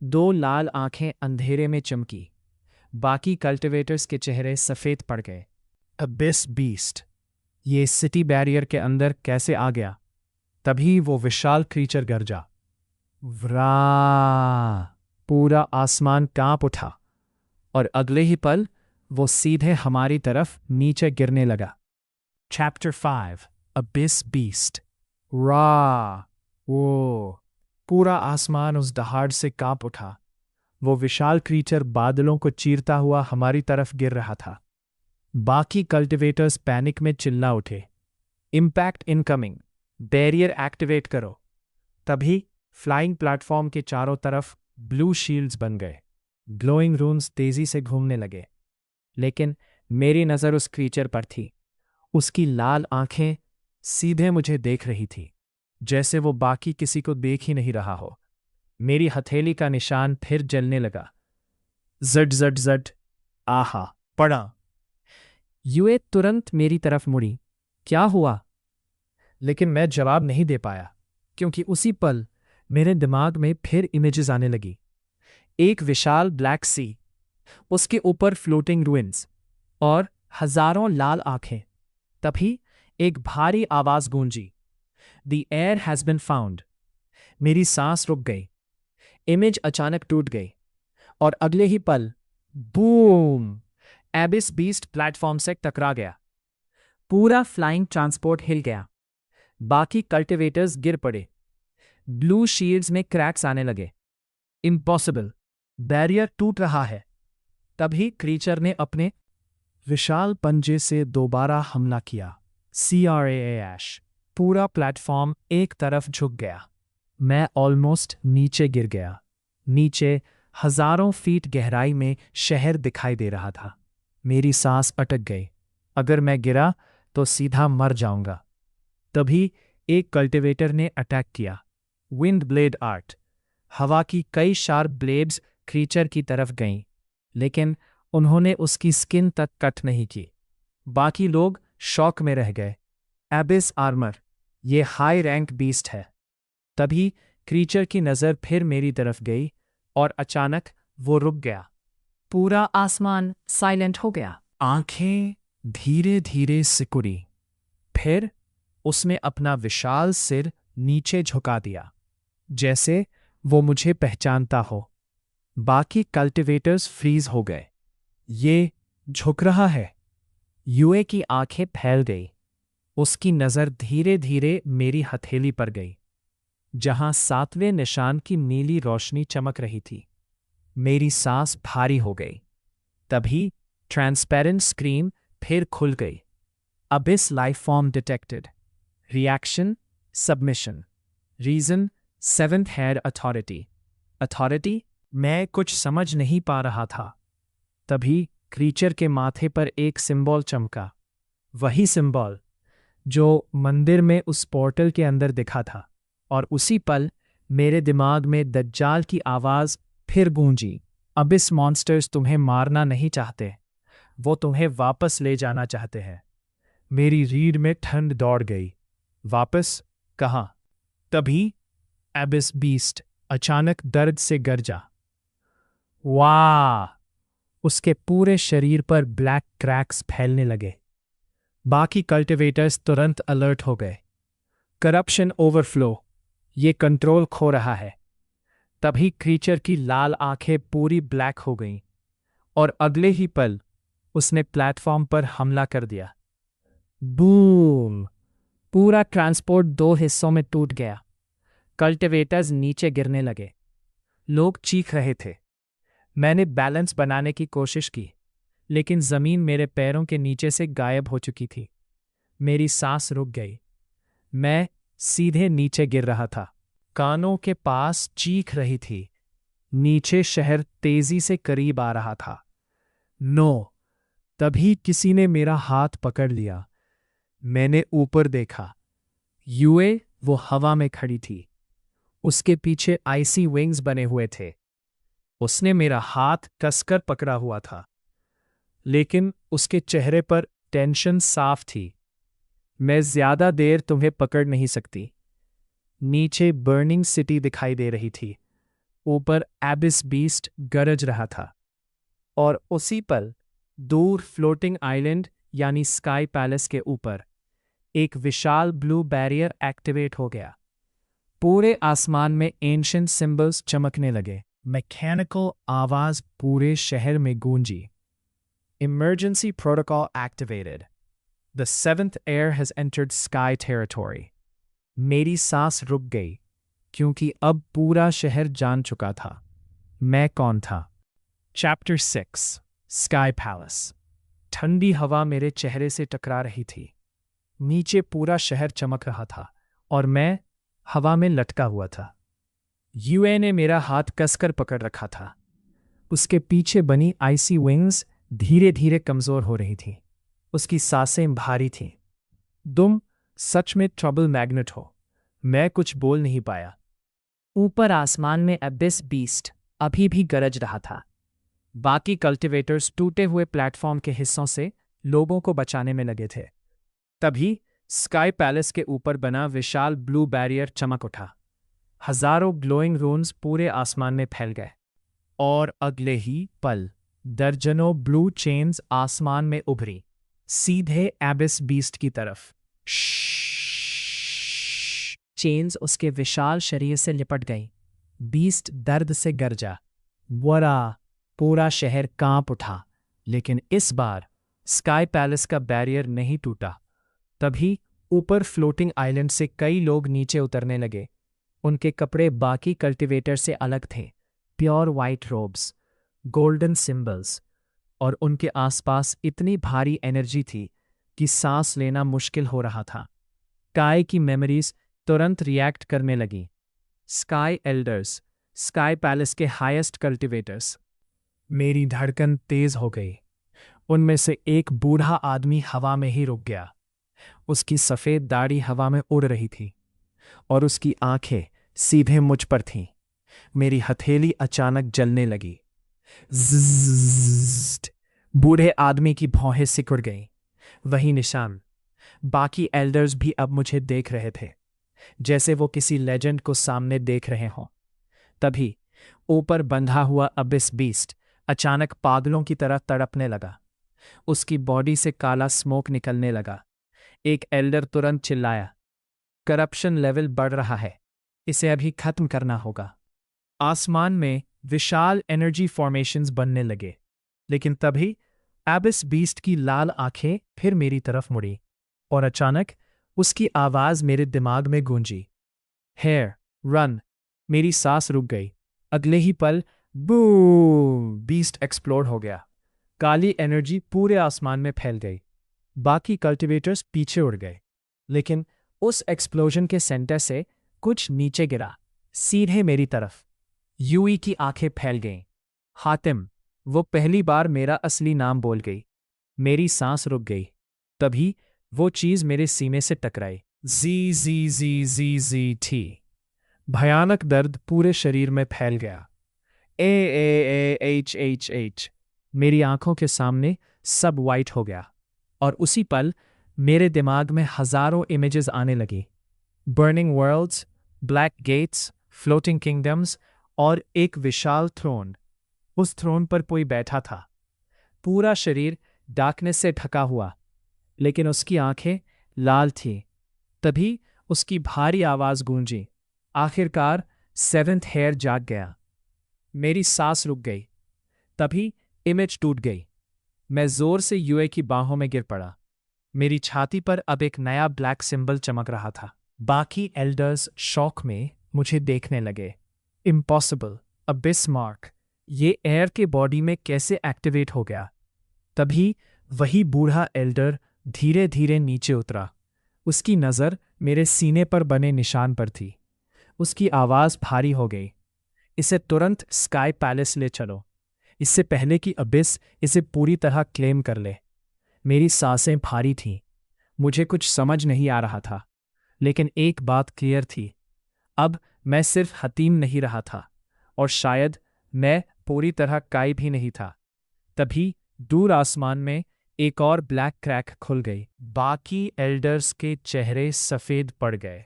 दो लाल आंखें अंधेरे में चमकी। बाकी कल्टीवेटर्स के चेहरे सफ़ेद पड़ गए। अबिस बीस्ट, ये सिटी बैरियर के अंदर कैसे आ गया? तभी वो विशाल क्रीचर गरजा। व्रा! पूरा आसमान कांप उठा और अगले ही पल वो सीधे हमारी तरफ नीचे गिरने लगा। Chapter 5, Abish beast. रा! वो पूरा आसमान उस दहाड़ से कांप उठा। वो विशाल क्रीचर बादलों को चीरता हुआ हमारी तरफ गिर रहा था। बाकी कल्टीवेटर्स पैनिक में चिल्ला उठे, इम्पैक्ट इनकमिंग, बैरियर एक्टिवेट करो। तभी फ्लाइंग प्लेटफॉर्म के चारों तरफ ब्लू शील्ड्स बन गए। ग्लोइंग रून्स तेजी से घूमने लगे, लेकिन मेरी नज़र उस क्रीचर पर थी। उसकी लाल आंखें सीधे मुझे देख रही थी, जैसे वो बाकी किसी को देख ही नहीं रहा हो। मेरी हथेली का निशान फिर जलने लगा। जट जट जट, आहा, पड़ा। यूए तुरंत मेरी तरफ मुड़ी। क्या हुआ? लेकिन मैं जवाब नहीं दे पाया, क्योंकि उसी पल मेरे दिमाग में फिर इमेजेस आने लगी। एक विशाल ब्लैक सी, उसके ऊपर फ्लोटिंग रूइंस और हजारों लाल आंखें। तभी एक भारी आवाज गूंजी, the air has been found. मेरी सांस रुक गई। इमेज अचानक टूट गई और अगले ही पल बूम! एबिस बीस्ट प्लेटफॉर्म से टकरा गया। पूरा फ्लाइंग ट्रांसपोर्ट हिल गया। बाकी कल्टीवेटर्स गिर पड़े। ब्लू शील्ड्स में क्रैक्स आने लगे। इम्पॉसिबल, बैरियर टूट रहा है। तभी क्रीचर ने अपने विशाल पंजे से दोबारा हमला किया। CRAAश पूरा प्लेटफॉर्म एक तरफ झुक गया। मैं ऑलमोस्ट नीचे गिर गया। नीचे हजारों फीट गहराई में शहर दिखाई दे रहा था। मेरी सांस अटक गई। अगर मैं गिरा तो सीधा मर जाऊंगा। तभी एक कल्टीवेटर ने अटैक किया। Wind blade art. हवा की कई शार्प ब्लेड्स क्रीचर की तरफ गईं, लेकिन उन्होंने उसकी स्किन तक कट नहीं की। बाकी लोग शॉक में रह गए। एबिस आर्मर, ये हाई रैंक बीस्ट है। तभी क्रीचर की नज़र फिर मेरी तरफ गई और अचानक वो रुक गया। पूरा आसमान साइलेंट हो गया। आंखें धीरे धीरे सिकुड़ी। फिर उसने अपना विशाल सिर नीचे झुका दिया, जैसे वो मुझे पहचानता हो। बाकी कल्टीवेटर्स फ्रीज हो गए। ये झुक रहा है। यूए की आंखें फैल गई। उसकी नज़र धीरे धीरे मेरी हथेली पर गई, जहां 7वें निशान की नीली रोशनी चमक रही थी। मेरी सांस भारी हो गई। तभी ट्रांसपेरेंट स्क्रीन फिर खुल गई। Abyss life form detected. Reaction submission. Reason 7th head authority. Authority, मैं कुछ समझ नहीं पा रहा था। तभी क्रीचर के माथे पर एक सिंबल चमका। वही सिंबल जो मंदिर में उस पोर्टल के अंदर दिखा था। और उसी पल मेरे दिमाग में दज्जाल की आवाज़ फिर गूंजी। अबिस मॉन्स्टर्स तुम्हें मारना नहीं चाहते, वो तुम्हें वापस ले जाना चाहते हैं। मेरी रीढ़ में ठंड दौड़ गई। वापस कहाँ? तभी एबिस बीस्ट अचानक दर्द से गरजा। वाह! उसके पूरे शरीर पर ब्लैक क्रैक्स फैलने लगे। बाकी कल्टीवेटर्स तुरंत अलर्ट हो गए। करप्शन ओवरफ्लो, ये कंट्रोल खो रहा है। तभी क्रीचर की लाल आंखें पूरी ब्लैक हो गईं और अगले ही पल उसने प्लेटफॉर्म पर हमला कर दिया। बूम! पूरा ट्रांसपोर्ट 2 हिस्सों में टूट गया। कल्टीवेटर्स नीचे गिरने लगे। लोग चीख रहे थे। मैंने बैलेंस बनाने की कोशिश की, लेकिन जमीन मेरे पैरों के नीचे से गायब हो चुकी थी। मेरी सांस रुक गई। मैं सीधे नीचे गिर रहा था। कानों के पास चीख रही थी। नीचे शहर तेजी से करीब आ रहा था। नो! तभी किसी ने मेरा हाथ पकड़ लिया। मैंने ऊपर देखा। यूए वो हवा में खड़ी थी। उसके पीछे आइसी विंग्स बने हुए थे। उसने मेरा हाथ कसकर पकड़ा हुआ था, लेकिन उसके चेहरे पर टेंशन साफ थी। मैं ज्यादा देर तुम्हें पकड़ नहीं सकती। नीचे बर्निंग सिटी दिखाई दे रही थी। ऊपर एबिस बीस्ट गरज रहा था। और उसी पल दूर फ्लोटिंग आइलैंड यानी स्काई पैलेस के ऊपर एक विशाल ब्लू बैरियर एक्टिवेट हो गया। पूरे आसमान में एंशिएंट सिंबल्स चमकने लगे। मैकेनिकल आवाज पूरे शहर में गूंजी। Emergency protocol activated. The 7th air has entered sky territory. मेरी सांस रुक गई, क्योंकि अब पूरा शहर जान चुका था मैं कौन था। Chapter 6 sky palace. ठंडी हवा मेरे चेहरे से टकरा रही थी। नीचे पूरा शहर चमक रहा था और मैं हवा में लटका हुआ था। यूए ने मेरा हाथ कसकर पकड़ रखा था। उसके पीछे बनी आइसी विंग्स धीरे धीरे कमजोर हो रही थी। उसकी सांसें भारी थीं। तुम सच में ट्रबल मैग्नेट हो। मैं कुछ बोल नहीं पाया। ऊपर आसमान में एबिस बीस्ट अभी भी गरज रहा था। बाकी कल्टीवेटर्स टूटे हुए प्लेटफॉर्म के हिस्सों से लोगों को बचाने में लगे थे। तभी स्काई पैलेस के ऊपर बना विशाल ब्लू बैरियर चमक उठा। हजारों ग्लोइंग रून्स पूरे आसमान में फैल गए और अगले ही पल दर्जनों ब्लू चेन्स आसमान में उभरी, सीधे एबिस बीस्ट की तरफ। चेन्स उसके विशाल शरीर से लिपट गईं। बीस्ट दर्द से गरजा। वरा! पूरा शहर कांप उठा। लेकिन इस बार स्काई पैलेस का बैरियर नहीं टूटा। तभी ऊपर फ्लोटिंग आइलैंड से कई लोग नीचे उतरने लगे। उनके कपड़े बाकी कल्टीवेटर से अलग थे। Pure white ropes, golden symbols, और उनके आसपास इतनी भारी एनर्जी थी कि सांस लेना मुश्किल हो रहा था। काई की मेमोरीज तुरंत रिएक्ट करने लगी। स्काई एल्डर्स, स्काई पैलेस के हाईएस्ट कल्टिवेटर्स। मेरी धड़कन तेज हो गई। उनमें से एक बूढ़ा आदमी हवा में ही रुक गया। उसकी सफेद दाढ़ी हवा में उड़ रही थी और उसकी आंखें सीधे मुझ पर थीं। मेरी हथेली अचानक जलने लगी। ज़्ज़्ज़। बूढ़े आदमी की भौहें सिकुड़ गईं। वही निशान। बाकी एल्डर्स भी अब मुझे देख रहे थे, जैसे वो किसी लेजेंड को सामने देख रहे हों। तभी ऊपर बंधा हुआ अबिस बीस्ट अचानक पागलों की तरह तड़पने लगा। उसकी बॉडी से काला स्मोक निकलने लगा। एक एल्डर तुरंत चिल्लाया, करप्शन लेवल बढ़ रहा है, इसे अभी खत्म करना होगा। आसमान में विशाल एनर्जी फॉर्मेशंस बनने लगे, लेकिन तभी एबिस बीस्ट की लाल आंखें फिर मेरी तरफ मुड़ी और अचानक उसकी आवाज मेरे दिमाग में गूंजी, हेयर रन। मेरी सांस रुक गई। अगले ही पल बूम, बीस्ट एक्सप्लोड हो गया। काली एनर्जी पूरे आसमान में फैल गई। बाकी कल्टिवेटर्स पीछे उड़ गए, लेकिन उस एक्सप्लोजन के सेंटर से कुछ नीचे गिरा, सीधे मेरी तरफ। यूई की आंखें फैल गईं। हातिम, वो पहली बार मेरा असली नाम बोल गई। मेरी सांस रुक गई। तभी वो चीज मेरे सीने से टकराई। जी जी जी जी जी टी। भयानक दर्द पूरे शरीर में फैल गया। एच। मेरी आंखों के सामने सब वाइट हो गया और उसी पल मेरे दिमाग में हजारों इमेजेस आने लगी। Burning worlds, black gates, floating kingdoms और एक विशाल थ्रोन। उस थ्रोन पर कोई बैठा था, पूरा शरीर डार्कनेस से ढका हुआ, लेकिन उसकी आंखें लाल थीं। तभी उसकी भारी आवाज गूंजी, आखिरकार सेवेंथ हेयर जाग गया। मेरी सांस रुक गई। तभी इमेज टूट गई। मैं जोर से यूए की बाहों में गिर पड़ा। मेरी छाती पर अब एक नया ब्लैक सिंबल चमक रहा था। बाकी एल्डर्स शॉक में मुझे देखने लगे। इम्पॉसिबल, अबिस मार्क, ये एयर के बॉडी में कैसे एक्टिवेट हो गया? तभी वही बूढ़ा एल्डर धीरे धीरे नीचे उतरा। उसकी नज़र मेरे सीने पर बने निशान पर थी। उसकी आवाज़ भारी हो गई, इसे तुरंत स्काई पैलेस ले चलो, इससे पहले कि अबिस इसे पूरी तरह क्लेम कर ले। मेरी सांसें भारी थीं। मुझे कुछ समझ नहीं आ रहा था, लेकिन एक बात क्लियर थी, अब मैं सिर्फ हतीम नहीं रहा था, और शायद मैं पूरी तरह काई भी नहीं था। तभी दूर आसमान में एक और ब्लैक क्रैक खुल गई। बाकी एल्डर्स के चेहरे सफ़ेद पड़ गए,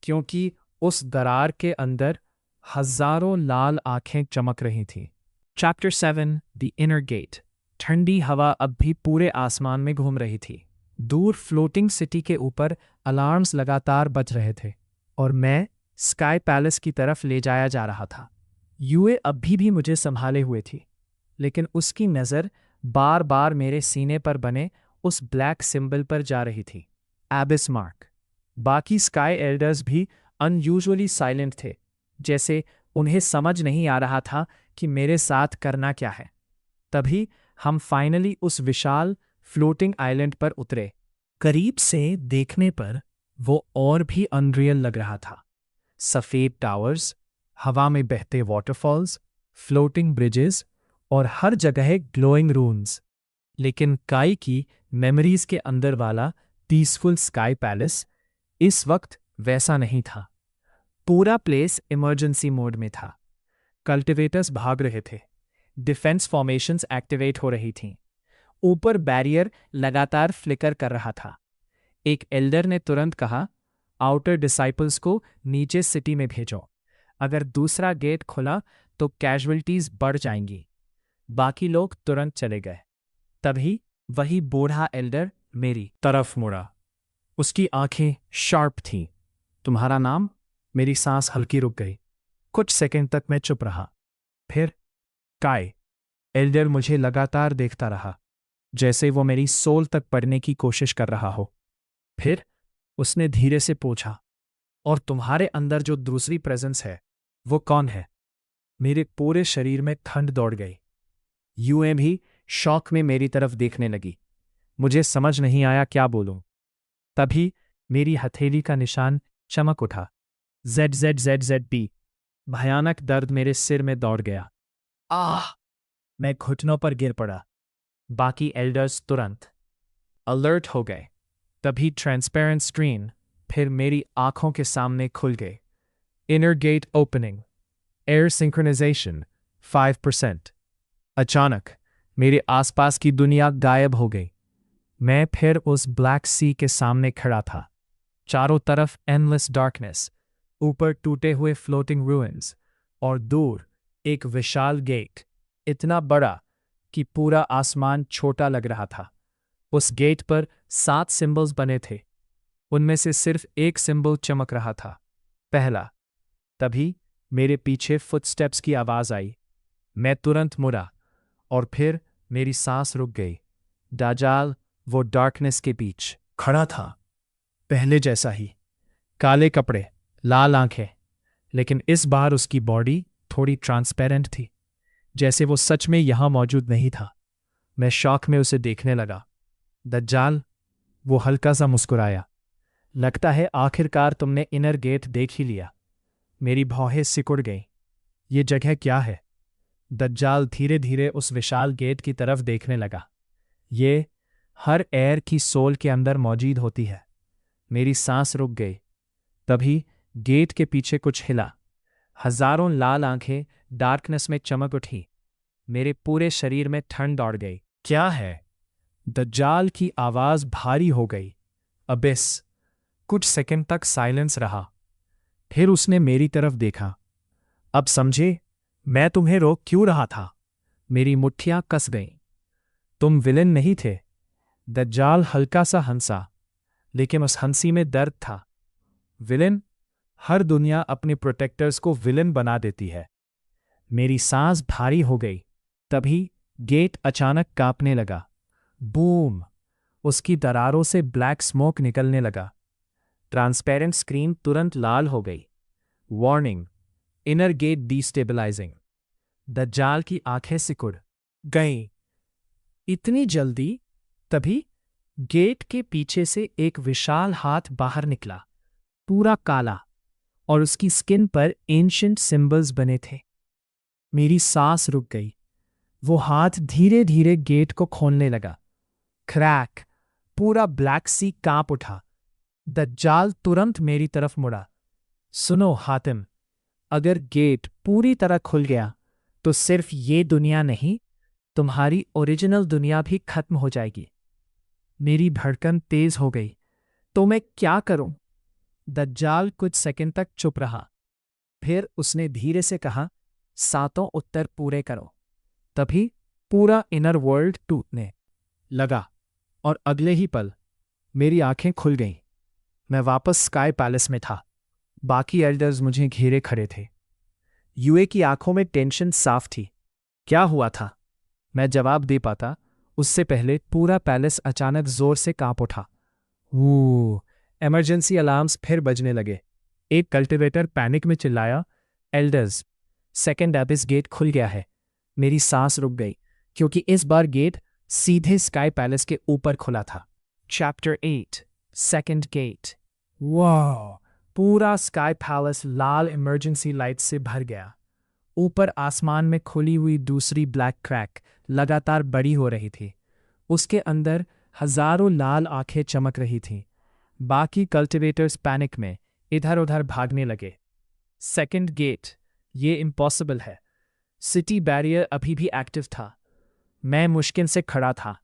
क्योंकि उस दरार के अंदर हजारों लाल आंखें चमक रही थीं। Chapter 7 the inner gate. ठंडी हवा अब भी पूरे आसमान में घूम रही थी। दूर फ्लोटिंग सिटी के ऊपर अलार्म्स लगातार बज रहे थे और मैं स्काई पैलेस की तरफ ले जाया जा रहा था। यूए अभी भी मुझे संभाले हुए थी, लेकिन उसकी नज़र बार बार मेरे सीने पर बने उस ब्लैक सिंबल पर जा रही थी, एबिस मार्क। बाकी स्काई एल्डर्स भी अनयूजुअली साइलेंट थे, जैसे उन्हें समझ नहीं आ रहा था कि मेरे साथ करना क्या है। तभी हम फाइनली उस विशाल फ्लोटिंग आइलैंड पर उतरे। करीब से देखने पर वो और भी अनरियल लग रहा था। सफ़ेद टावर्स, हवा में बहते वाटरफॉल्स, फ्लोटिंग ब्रिजेस और हर जगह ग्लोइंग रून्स। लेकिन काई की मेमोरीज के अंदर वाला पीसफुल स्काई पैलेस इस वक्त वैसा नहीं था। पूरा प्लेस इमरजेंसी मोड में था। कल्टिवेटर्स भाग रहे थे, डिफेंस फॉर्मेशंस एक्टिवेट हो रही थीं, ऊपर बैरियर लगातार फ्लिकर कर रहा था। एक एल्डर ने तुरंत कहा, आउटर डिसाइपल्स को नीचे सिटी में भेजो, अगर दूसरा गेट खुला तो कैजुअलिटीज बढ़ जाएंगी। बाकी लोग तुरंत चले गए। तभी वही बूढ़ा एल्डर मेरी तरफ मुड़ा। उसकी आंखें शार्प थीं। तुम्हारा नाम? मेरी सांस हल्की रुक गई। कुछ सेकंड तक मैं चुप रहा। फिर काई। एल्डर मुझे लगातार देखता रहा, जैसे वो मेरी सोल तक पढ़ने की कोशिश कर रहा हो। फिर उसने धीरे से पूछा, और तुम्हारे अंदर जो दूसरी प्रेजेंस है, वो कौन है? मेरे पूरे शरीर में ठंड दौड़ गई। यूएं भी शौक में मेरी तरफ देखने लगी। मुझे समझ नहीं आया क्या बोलूं। तभी मेरी हथेली का निशान चमक उठा। ZZZZB। भयानक दर्द मेरे सिर में दौड़ गया। आह! मैं घुटनों पर गिर पड़ा। बाकी एल्डर्स तुरंत अलर्ट हो गए। तभी ट्रांसपेरेंट स्क्रीन फिर मेरी आंखों के सामने खुल गई। Inner gate opening, heir synchronization 5%। अचानक मेरे आसपास की दुनिया गायब हो गई। मैं फिर उस ब्लैक सी के सामने खड़ा था। चारों तरफ एंडलेस डार्कनेस, ऊपर टूटे हुए फ्लोटिंग रूइंस और दूर एक विशाल गेट, इतना बड़ा कि पूरा आसमान छोटा लग रहा था। उस गेट पर 7 सिंबल्स बने थे। उनमें से सिर्फ एक सिंबल चमक रहा था, पहला। तभी मेरे पीछे फुटस्टेप्स की आवाज आई। मैं तुरंत मुड़ा और फिर मेरी सांस रुक गई। दाजाल वो डार्कनेस के बीच खड़ा था, पहले जैसा ही, काले कपड़े, लाल आंखें, लेकिन इस बार उसकी बॉडी थोड़ी ट्रांसपेरेंट थी, जैसे वो सच में यहां मौजूद नहीं था। मैं शौक में उसे देखने लगा। दज्जाल, वो हल्का सा मुस्कुराया। लगता है आखिरकार तुमने इनर गेट देख ही लिया। मेरी भौहें सिकुड़ गईं। ये जगह क्या है? दज्जाल धीरे धीरे उस विशाल गेट की तरफ देखने लगा। ये हर एयर की सोल के अंदर मौजूद होती है। मेरी सांस रुक गई। तभी गेट के पीछे कुछ हिला। हजारों लाल आंखें डार्कनेस में चमक उठी। मेरे पूरे शरीर में ठंड दौड़ गई। क्या है? दज्जाल की आवाज भारी हो गई। अबिस। कुछ सेकंड तक साइलेंस रहा। फिर उसने मेरी तरफ देखा। अब समझे मैं तुम्हें रोक क्यों रहा था? मेरी मुट्ठियां कस गईं। तुम विलेन नहीं थे। दज्जाल हल्का सा हंसा, लेकिन उस हंसी में दर्द था। विलेन? हर दुनिया अपने प्रोटेक्टर्स को विलेन बना देती है। मेरी सांस भारी हो गई। तभी गेट अचानक कांपने लगा। बूम! उसकी दरारों से ब्लैक स्मोक निकलने लगा। ट्रांसपेरेंट स्क्रीन तुरंत लाल हो गई। Warning, inner gate destabilising. दज्जाल की आंखें सिकुड़ गईं। इतनी जल्दी? तभी गेट के पीछे से एक विशाल हाथ बाहर निकला, पूरा काला, और उसकी स्किन पर एंशिएंट सिंबल्स बने थे। मेरी सांस रुक गई। वो हाथ धीरे धीरे गेट को खोलने लगा। क्रैक! पूरा ब्लैक सी कांप उठा। दज्जाल तुरंत मेरी तरफ मुड़ा। सुनो हातिम, अगर गेट पूरी तरह खुल गया तो सिर्फ ये दुनिया नहीं, तुम्हारी ओरिजिनल दुनिया भी खत्म हो जाएगी। मेरी धड़कन तेज हो गई। तो मैं क्या करूं? दज्जाल कुछ सेकंड तक चुप रहा। फिर उसने धीरे से कहा, 7 उत्तर पूरे करो। तभी पूरा इनर वर्ल्ड टूटने लगा और अगले ही पल मेरी आंखें खुल गईं। मैं वापस स्काई पैलेस में था। बाकी एल्डर्स मुझे घेरे खड़े थे। यूए की आंखों में टेंशन साफ थी। क्या हुआ था? मैं जवाब दे पाता उससे पहले पूरा पैलेस अचानक जोर से कांप उठा। इमरजेंसी अलार्म्स फिर बजने लगे। एक कल्टिवेटर पैनिक में चिल्लाया, एल्डर्स, सेकेंड एबिस गेट खुल गया है। मेरी सांस रुक गई, क्योंकि इस बार गेट सीधे स्काई पैलेस के ऊपर खुला था। Chapter 8, second gate. वाह! पूरा स्काई पैलेस लाल इमरजेंसी लाइट से भर गया। ऊपर आसमान में खुली हुई दूसरी ब्लैक क्रैक लगातार बड़ी हो रही थी। उसके अंदर हजारों लाल आंखें चमक रही थीं। बाकी कल्टिवेटर्स पैनिक में इधर उधर भागने लगे। सेकेंड गेट, ये इम्पॉसिबल है। सिटी बैरियर अभी भी एक्टिव था। मैं मुश्किल से खड़ा था।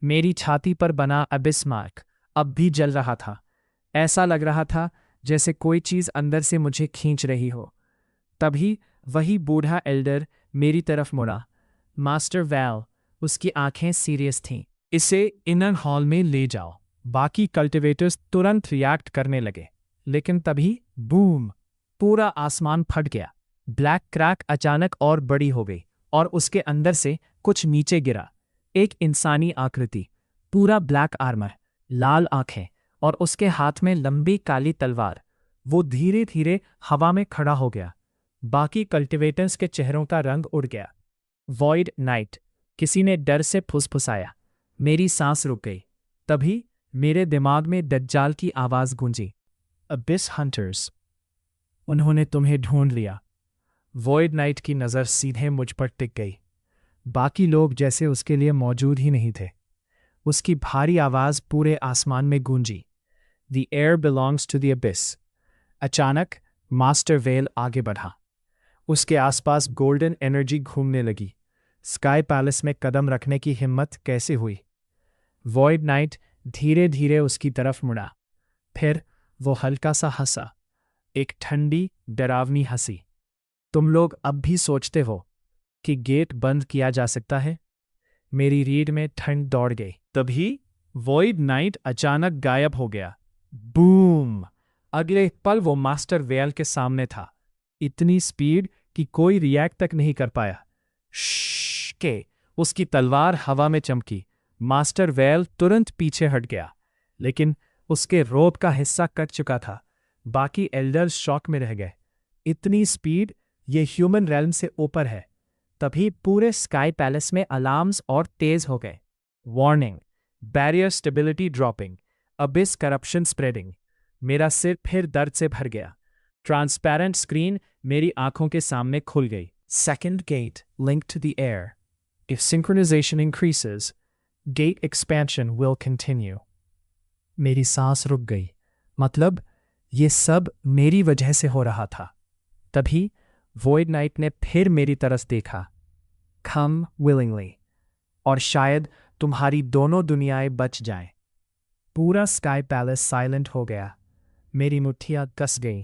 मेरी छाती पर बना अबिस मार्क अब भी जल रहा था। ऐसा लग रहा था जैसे कोई चीज अंदर से मुझे खींच रही हो। तभी वही बूढ़ा एल्डर मेरी तरफ मुड़ा। मास्टर वैल, उसकी आंखें सीरियस थीं। इसे इनर हॉल में ले जाओ। बाकी कल्टिवेटर्स तुरंत रिएक्ट करने लगे। लेकिन तभी बूम! पूरा आसमान फट गया। ब्लैक क्रैक अचानक और बड़ी हो गई और उसके अंदर से कुछ नीचे गिरा। एक इंसानी आकृति, पूरा ब्लैक आर्मर, लाल आंखें और उसके हाथ में लंबी काली तलवार। वो धीरे धीरे हवा में खड़ा हो गया। बाकी कल्टिवेटर्स के चेहरों का रंग उड़ गया। वॉइड नाइट, किसी ने डर से फुसफुसाया। मेरी सांस रुक गई। तभी मेरे दिमाग में दज्जाल की आवाज़ गूंजी, अबिस हंटर्स, उन्होंने तुम्हें ढूंढ लिया। वॉइड नाइट की नज़र सीधे मुझ पर टिक गई। बाकी लोग जैसे उसके लिए मौजूद ही नहीं थे। उसकी भारी आवाज़ पूरे आसमान में गूंजी, the air belongs to the abyss. अचानक मास्टर वेल आगे बढ़ा। उसके आसपास गोल्डन एनर्जी घूमने लगी। स्काई पैलेस में कदम रखने की हिम्मत कैसे हुई? वॉइड नाइट धीरे धीरे उसकी तरफ मुड़ा। फिर वो हल्का सा हंसा, एक ठंडी डरावनी हंसी। तुम लोग अब भी सोचते हो कि गेट बंद किया जा सकता है? मेरी रीढ़ में ठंड दौड़ गई। तभी वॉइड नाइट अचानक गायब हो गया। बूम! अगले पल वो मास्टर वेल के सामने था। इतनी स्पीड कि कोई रिएक्ट तक नहीं कर पाया। श्श के उसकी तलवार हवा में चमकी। मास्टर वेल तुरंत पीछे हट गया, लेकिन उसके रोब का हिस्सा कट चुका था। बाकी एल्डर्स शॉक में रह गए। इतनी स्पीड, ये ह्यूमन रेल्म से ऊपर है। तभी पूरे स्काई पैलेस में अलार्म्स और तेज हो गए। Warning, barrier stability dropping, Abish corruption spreading. मेरा सिर फिर दर्द से भर गया। ट्रांसपेरेंट स्क्रीन मेरी आंखों के सामने खुल गई। Second gate link to the heir. If synchronization increases, gate expansion will continue. मेरी सांस रुक गई। मतलब ये सब मेरी वजह से हो रहा था। तभी वॉइड नाइट ने फिर मेरी तरफ देखा। कम विलिंगली, और शायद तुम्हारी दोनों दुनियाएं बच जाएं। पूरा स्काई पैलेस साइलेंट हो गया। मेरी मुट्ठियां कस गईं।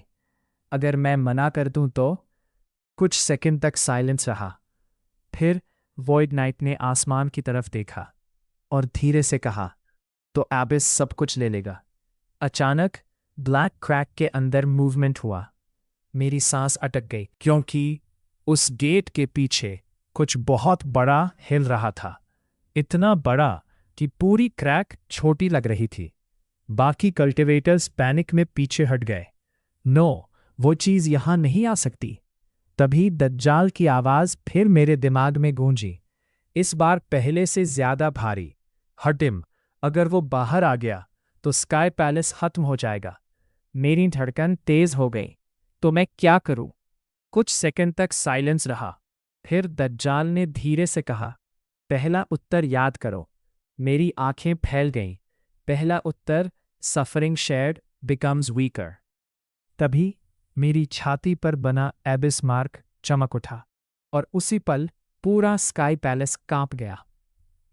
अगर मैं मना कर दूं तो? कुछ सेकंड तक साइलेंस रहा। फिर वॉइड नाइट ने आसमान की तरफ देखा और धीरे से कहा, तो एबिस सब कुछ ले लेगा। अचानक ब्लैक क्रैक के अंदर मूवमेंट हुआ। मेरी सांस अटक गई, क्योंकि उस गेट के पीछे कुछ बहुत बड़ा हिल रहा था। इतना बड़ा कि पूरी क्रैक छोटी लग रही थी। बाकी कल्टिवेटर्स पैनिक में पीछे हट गए। नो, वो चीज़ यहां नहीं आ सकती। तभी दज्जाल की आवाज़ फिर मेरे दिमाग में गूंजी, इस बार पहले से ज्यादा भारी। हटिम, अगर वो बाहर आ गया तो स्काई पैलेस खत्म हो जाएगा। मेरी धड़कन तेज हो गई। तो मैं क्या करूं? कुछ सेकंड तक साइलेंस रहा। फिर दज्जाल ने धीरे से कहा, पहला उत्तर याद करो। मेरी आंखें फैल गईं। पहला उत्तर, सफरिंग शेयर्ड बिकम्स वीकर। तभी मेरी छाती पर बना एबिस मार्क चमक उठा और उसी पल पूरा स्काई पैलेस कांप गया,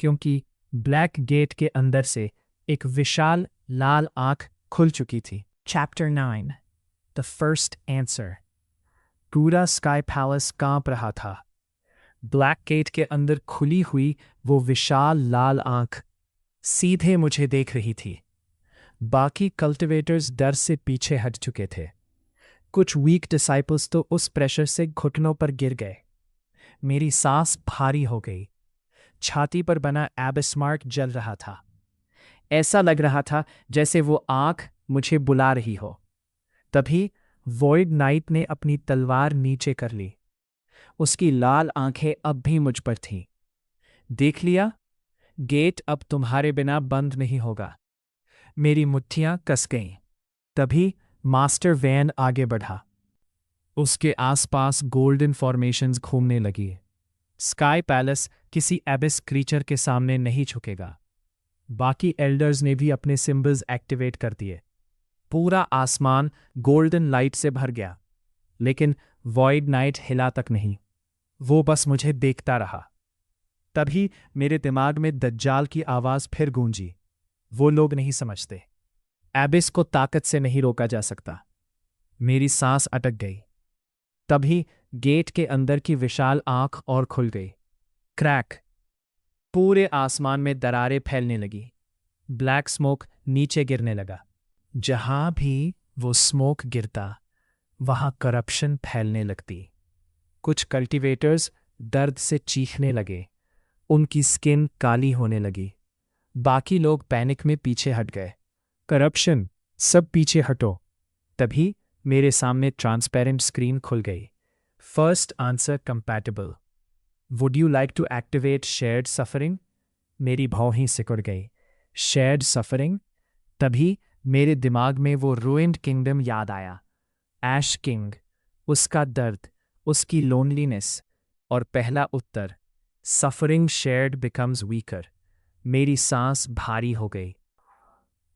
क्योंकि ब्लैक गेट के अंदर से एक विशाल लाल आंख खुल चुकी थी। Chapter 9, the first answer. पूरा स्काई पैलेस कांप रहा था। ब्लैक गेट के अंदर खुली हुई वो विशाल लाल आंख सीधे मुझे देख रही थी। बाकी कल्टिवेटर्स डर से पीछे हट चुके थे। कुछ वीक डिसाइपल्स तो उस प्रेशर से घुटनों पर गिर गए। मेरी सांस भारी हो गई। छाती पर बना एबिस मार्क जल रहा था। ऐसा लग रहा था जैसे वो आंख मुझे बुला रही हो। तभी वॉइड नाइट ने अपनी तलवार नीचे कर ली। उसकी लाल आंखें अब भी मुझ पर थीं। देख लिया? गेट अब तुम्हारे बिना बंद नहीं होगा। मेरी मुट्ठियां कस गईं। तभी मास्टर वैन आगे बढ़ा। उसके आसपास गोल्डन फॉर्मेशंस घूमने लगी। स्काई पैलेस किसी एबिस क्रीचर के सामने नहीं झुकेगा। बाकी एल्डर्स ने भी अपने सिंबल्स एक्टिवेट कर दिए। पूरा आसमान गोल्डन लाइट से भर गया, लेकिन वॉइड नाइट हिला तक नहीं। वो बस मुझे देखता रहा। तभी मेरे दिमाग में दज्जाल की आवाज़ फिर गूंजी, वो लोग नहीं समझते, एबिस को ताकत से नहीं रोका जा सकता। मेरी सांस अटक गई। तभी गेट के अंदर की विशाल आंख और खुल गई। क्रैक! पूरे आसमान में दरारें फैलने लगी। ब्लैक स्मोक नीचे गिरने लगा। जहां भी वो स्मोक गिरता, वहां करप्शन फैलने लगती। कुछ कल्टिवेटर्स दर्द से चीखने लगे। उनकी स्किन काली होने लगी। बाकी लोग पैनिक में पीछे हट गए। करप्शन, सब पीछे हटो। तभी मेरे सामने ट्रांसपेरेंट स्क्रीन खुल गई। First answer compatible. Would you like to activate shared suffering? मेरी भौं सिकुड़ गई। Shared suffering? तभी मेरे दिमाग में वो रूइंड किंगडम याद आया। ऐश किंग, उसका दर्द, उसकी लोनलीनेस, और पहला उत्तर, सफरिंग शेयर्ड बिकम्स वीकर। मेरी सांस भारी हो गई।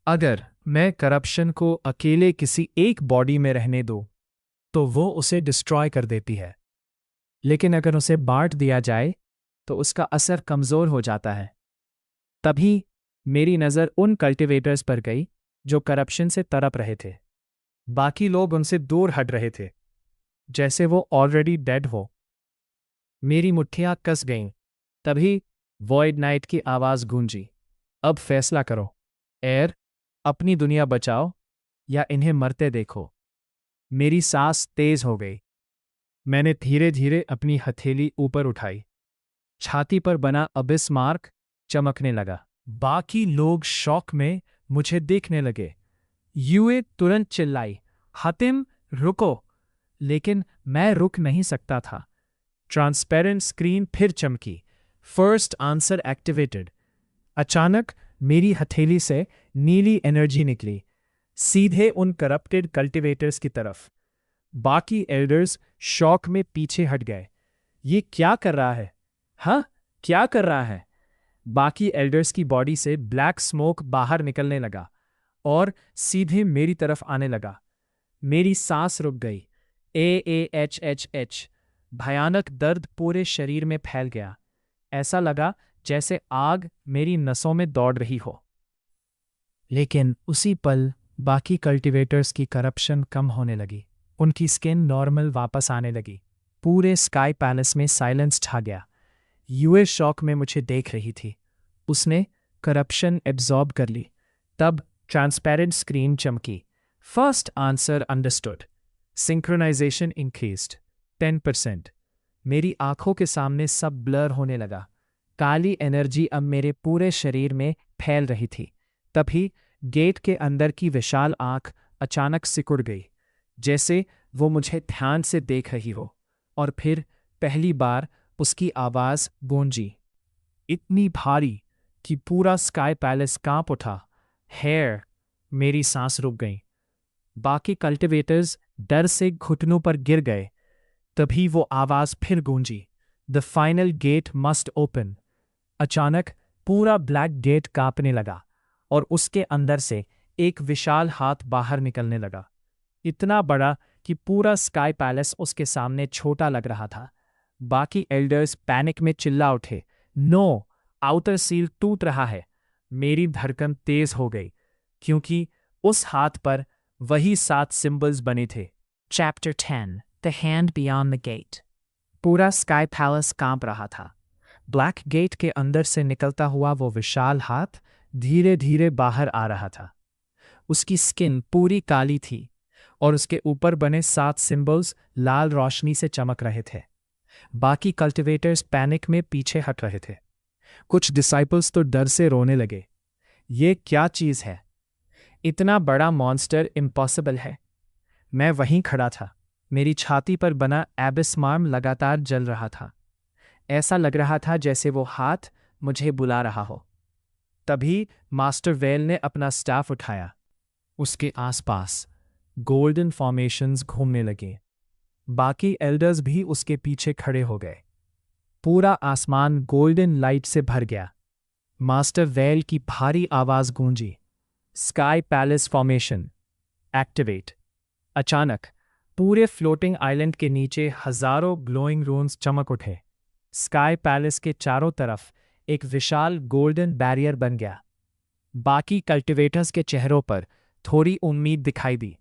अगर मैं करप्शन को अकेले किसी एक बॉडी में रहने दूं, तो वो उसे डिस्ट्रॉय कर देती है। लेकिन अगर उसे बांट दिया जाए, तो उसका असर कमज़ोर हो जाता है। तभी मेरी नज़र उन कल्टिवेटर्स पर गई जो करप्शन से तड़प रहे थे। बाकी लोग उनसे दूर हट रहे थे, जैसे वो ऑलरेडी डेड हो। मेरी मुट्ठियां कस गईं। तभी वॉइड नाइट की आवाज़ गूंजी। अब फैसला करो, एयर, अपनी दुनिया बचाओ या इन्हें मरते देखो। मेरी सांस तेज हो गई। मैंने धीरे धीरे अपनी हथेली ऊपर उठाई। छाती पर बना अबिस मार्क चमकने लगा। बाकी लोग शौक में मुझे देखने लगे। यूए तुरंत चिल्लाई, हातिम रुको! लेकिन मैं रुक नहीं सकता था। ट्रांसपेरेंट स्क्रीन फिर चमकी। First answer activated. अचानक मेरी हथेली से नीली एनर्जी निकली, सीधे उन करप्टेड कल्टिवेटर्स की तरफ। बाकी एल्डर्स शॉक में पीछे हट गए। ये क्या कर रहा है? हाँ, क्या कर रहा है? बाकी एल्डर्स की बॉडी से ब्लैक स्मोक बाहर निकलने लगा और सीधे मेरी तरफ आने लगा। मेरी सांस रुक गई। एच। भयानक दर्द पूरे शरीर में फैल गया। ऐसा लगा जैसे आग मेरी नसों में दौड़ रही हो। लेकिन उसी पल बाकी कल्टिवेटर्स की करप्शन कम होने लगी। उनकी स्किन नॉर्मल वापस आने लगी। पूरे स्काई पैलेस में साइलेंस छा गया। यूए शॉक में मुझे देख रही थी। उसने करप्शन एब्जॉर्ब कर ली। तब ट्रांसपेरेंट स्क्रीन चमकी। First answer understood. Synchronization increased 10%। मेरी आंखों के सामने सब ब्लर होने लगा। काली एनर्जी अब मेरे पूरे शरीर में फैल रही थी। तभी गेट के अंदर की विशाल आंख अचानक सिकुड़ गई, जैसे वो मुझे ध्यान से देख रही हो। और फिर पहली बार उसकी आवाज़ गूंजी, इतनी भारी कि पूरा स्काई पैलेस कांप उठा। हेयर! मेरी सांस रुक गई। बाकी कल्टिवेटर्स डर से घुटनों पर गिर गए। तभी वो आवाज़ फिर गूंजी, the final gate must open. अचानक पूरा ब्लैक गेट कांपने लगा और उसके अंदर से एक विशाल हाथ बाहर निकलने लगा, इतना बड़ा कि पूरा स्काई पैलेस उसके सामने छोटा लग रहा था। बाकी एल्डर्स पैनिक में चिल्ला उठे, नो! आउटर सील टूट रहा है। मेरी धड़कन तेज हो गई, क्योंकि उस हाथ पर वही 7 सिंबल्स बने थे। Chapter 10, the hand beyond the gate. पूरा स्काई पैलेस कांप रहा था। ब्लैक गेट के अंदर से निकलता हुआ वो विशाल हाथ धीरे धीरे बाहर आ रहा था। उसकी स्किन पूरी काली थी और उसके ऊपर बने 7 सिंबल्स लाल रोशनी से चमक रहे थे। बाकी कल्टिवेटर्स पैनिक में पीछे हट रहे थे। कुछ डिसाइपल्स तो डर से रोने लगे। ये क्या चीज़ है? इतना बड़ा मॉन्स्टर इम्पॉसिबल है। मैं वहीं खड़ा था। मेरी छाती पर बना एबिस मार्म लगातार जल रहा था। ऐसा लग रहा था जैसे वो हाथ मुझे बुला रहा हो। तभी मास्टर वेल ने अपना स्टाफ उठाया। उसके आसपास गोल्डन फॉर्मेशंस घूमने लगे। बाकी एल्डर्स भी उसके पीछे खड़े हो गए। पूरा आसमान गोल्डन लाइट से भर गया। मास्टर वेल की भारी आवाज गूंजी, स्काई पैलेस फॉर्मेशन एक्टिवेट। अचानक पूरे फ्लोटिंग आइलैंड के नीचे हजारों ग्लोइंग रून्स चमक उठे। स्काई पैलेस के चारों तरफ एक विशाल गोल्डन बैरियर बन गया। बाकी कल्टिवेटर्स के चेहरों पर थोड़ी उम्मीद दिखाई दी।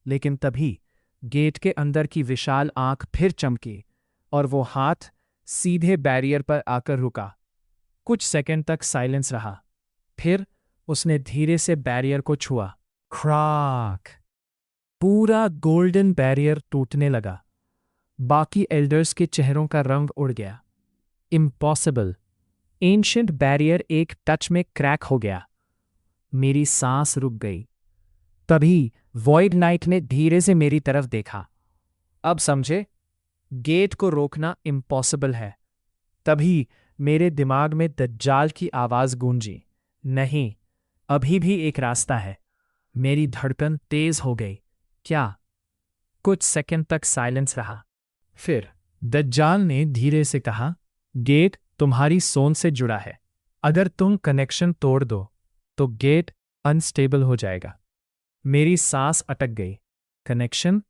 लेकिन तभी गेट के अंदर की विशाल आंख फिर चमकी और वो हाथ सीधे बैरियर पर आकर रुका। कुछ सेकंड तक साइलेंस रहा। फिर उसने धीरे से बैरियर को छुआ। क्रैक! पूरा गोल्डन बैरियर टूटने लगा। बाकी एल्डर्स के चेहरों का रंग उड़ गया। इम्पॉसिबल! एंशिएंट बैरियर एक टच में क्रैक हो गया। मेरी सांस रुक गई। तभी वॉइड नाइट ने धीरे से मेरी तरफ देखा। अब समझे? गेट को रोकना इम्पॉसिबल है। तभी मेरे दिमाग में दज्जाल की आवाज गूंजी, नहीं, अभी भी एक रास्ता है। मेरी धड़कन तेज हो गई। क्या? कुछ सेकंड तक साइलेंस रहा। फिर दज्जाल ने धीरे से कहा, गेट तुम्हारी सोल से जुड़ा है। अगर तुम कनेक्शन तोड़ दो तो गेट अनस्टेबल हो जाएगा। मेरी सांस अटक गई। कनेक्शन?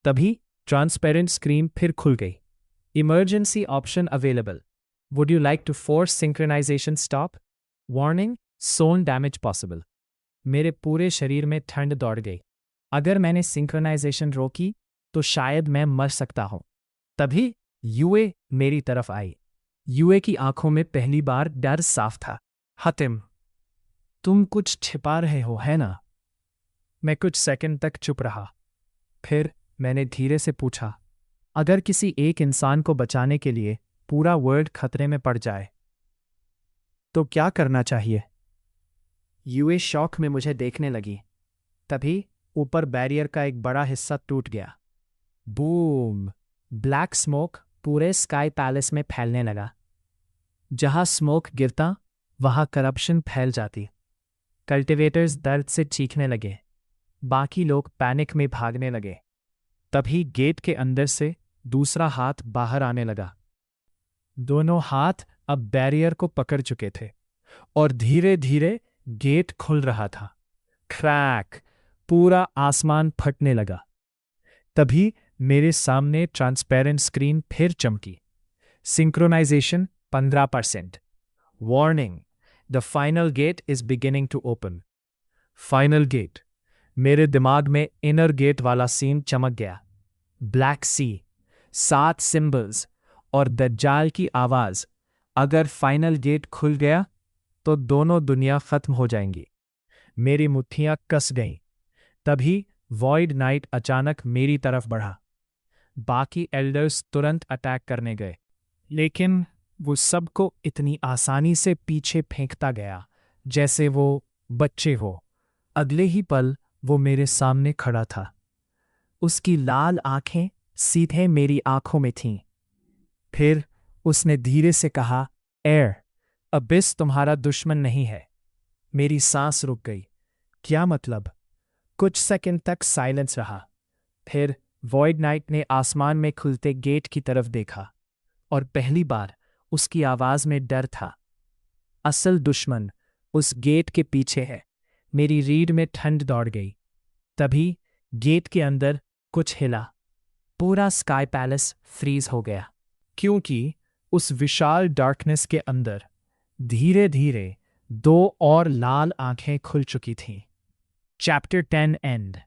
तभी ट्रांसपेरेंट स्क्रीन फिर खुल गई। Emergency option available. Would you like to force synchronization stop? Warning, soul damage possible. मेरे पूरे शरीर में ठंड दौड़ गई। अगर मैंने सिंक्रोनाइजेशन रोकी तो शायद मैं मर सकता हूं। तभी यूए मेरी तरफ आई। यूए की आंखों में पहली बार डर साफ था। हतिम, तुम कुछ छिपा रहे हो, है ना? मैं कुछ सेकंड तक चुप रहा। फिर मैंने धीरे से पूछा, अगर किसी एक इंसान को बचाने के लिए पूरा वर्ल्ड खतरे में पड़ जाए तो क्या करना चाहिए? यूए शौक में मुझे देखने लगी। तभी ऊपर बैरियर का एक बड़ा हिस्सा टूट गया। बूम! ब्लैक स्मोक पूरे स्काई पैलेस में फैलने लगा। जहां स्मोक गिरता वहां करप्शन फैल जाती। कल्टिवेटर्स दर्द से चीखने लगे। बाकी लोग पैनिक में भागने लगे। तभी गेट के अंदर से दूसरा हाथ बाहर आने लगा। दोनों हाथ अब बैरियर को पकड़ चुके थे और धीरे धीरे गेट खुल रहा था। क्रैक! पूरा आसमान फटने लगा। तभी मेरे सामने ट्रांसपेरेंट स्क्रीन फिर चमकी। Synchronization 15%। Warning, the final gate is beginning to open. Final gate. मेरे दिमाग में इनर गेट वाला सीन चमक गया। ब्लैक सी, 7 सिंबल्स और दज्जाल की आवाज। अगर फाइनल गेट खुल गया तो दोनों दुनिया खत्म हो जाएंगी। मेरी मुट्ठियां कस गईं। तभी वॉइड नाइट अचानक मेरी तरफ बढ़ा। बाकी एल्डर्स तुरंत अटैक करने गए, लेकिन वो सबको इतनी आसानी से पीछे फेंकता गया जैसे वो बच्चे हो। अगले ही पल वो मेरे सामने खड़ा था। उसकी लाल आंखें सीधे मेरी आंखों में थीं। फिर उसने धीरे से कहा, एयर, अबिस तुम्हारा दुश्मन नहीं है। मेरी सांस रुक गई। क्या मतलब? कुछ सेकंड तक साइलेंस रहा। फिर वॉइड नाइट ने आसमान में खुलते गेट की तरफ देखा और पहली बार उसकी आवाज में डर था। असल दुश्मन उस गेट के पीछे है। मेरी रीढ़ में ठंड दौड़ गई। तभी गेट के अंदर कुछ हिला। पूरा स्काई पैलेस फ्रीज हो गया, क्योंकि उस विशाल डार्कनेस के अंदर धीरे धीरे 2 और लाल आंखें खुल चुकी थीं। Chapter 10 and.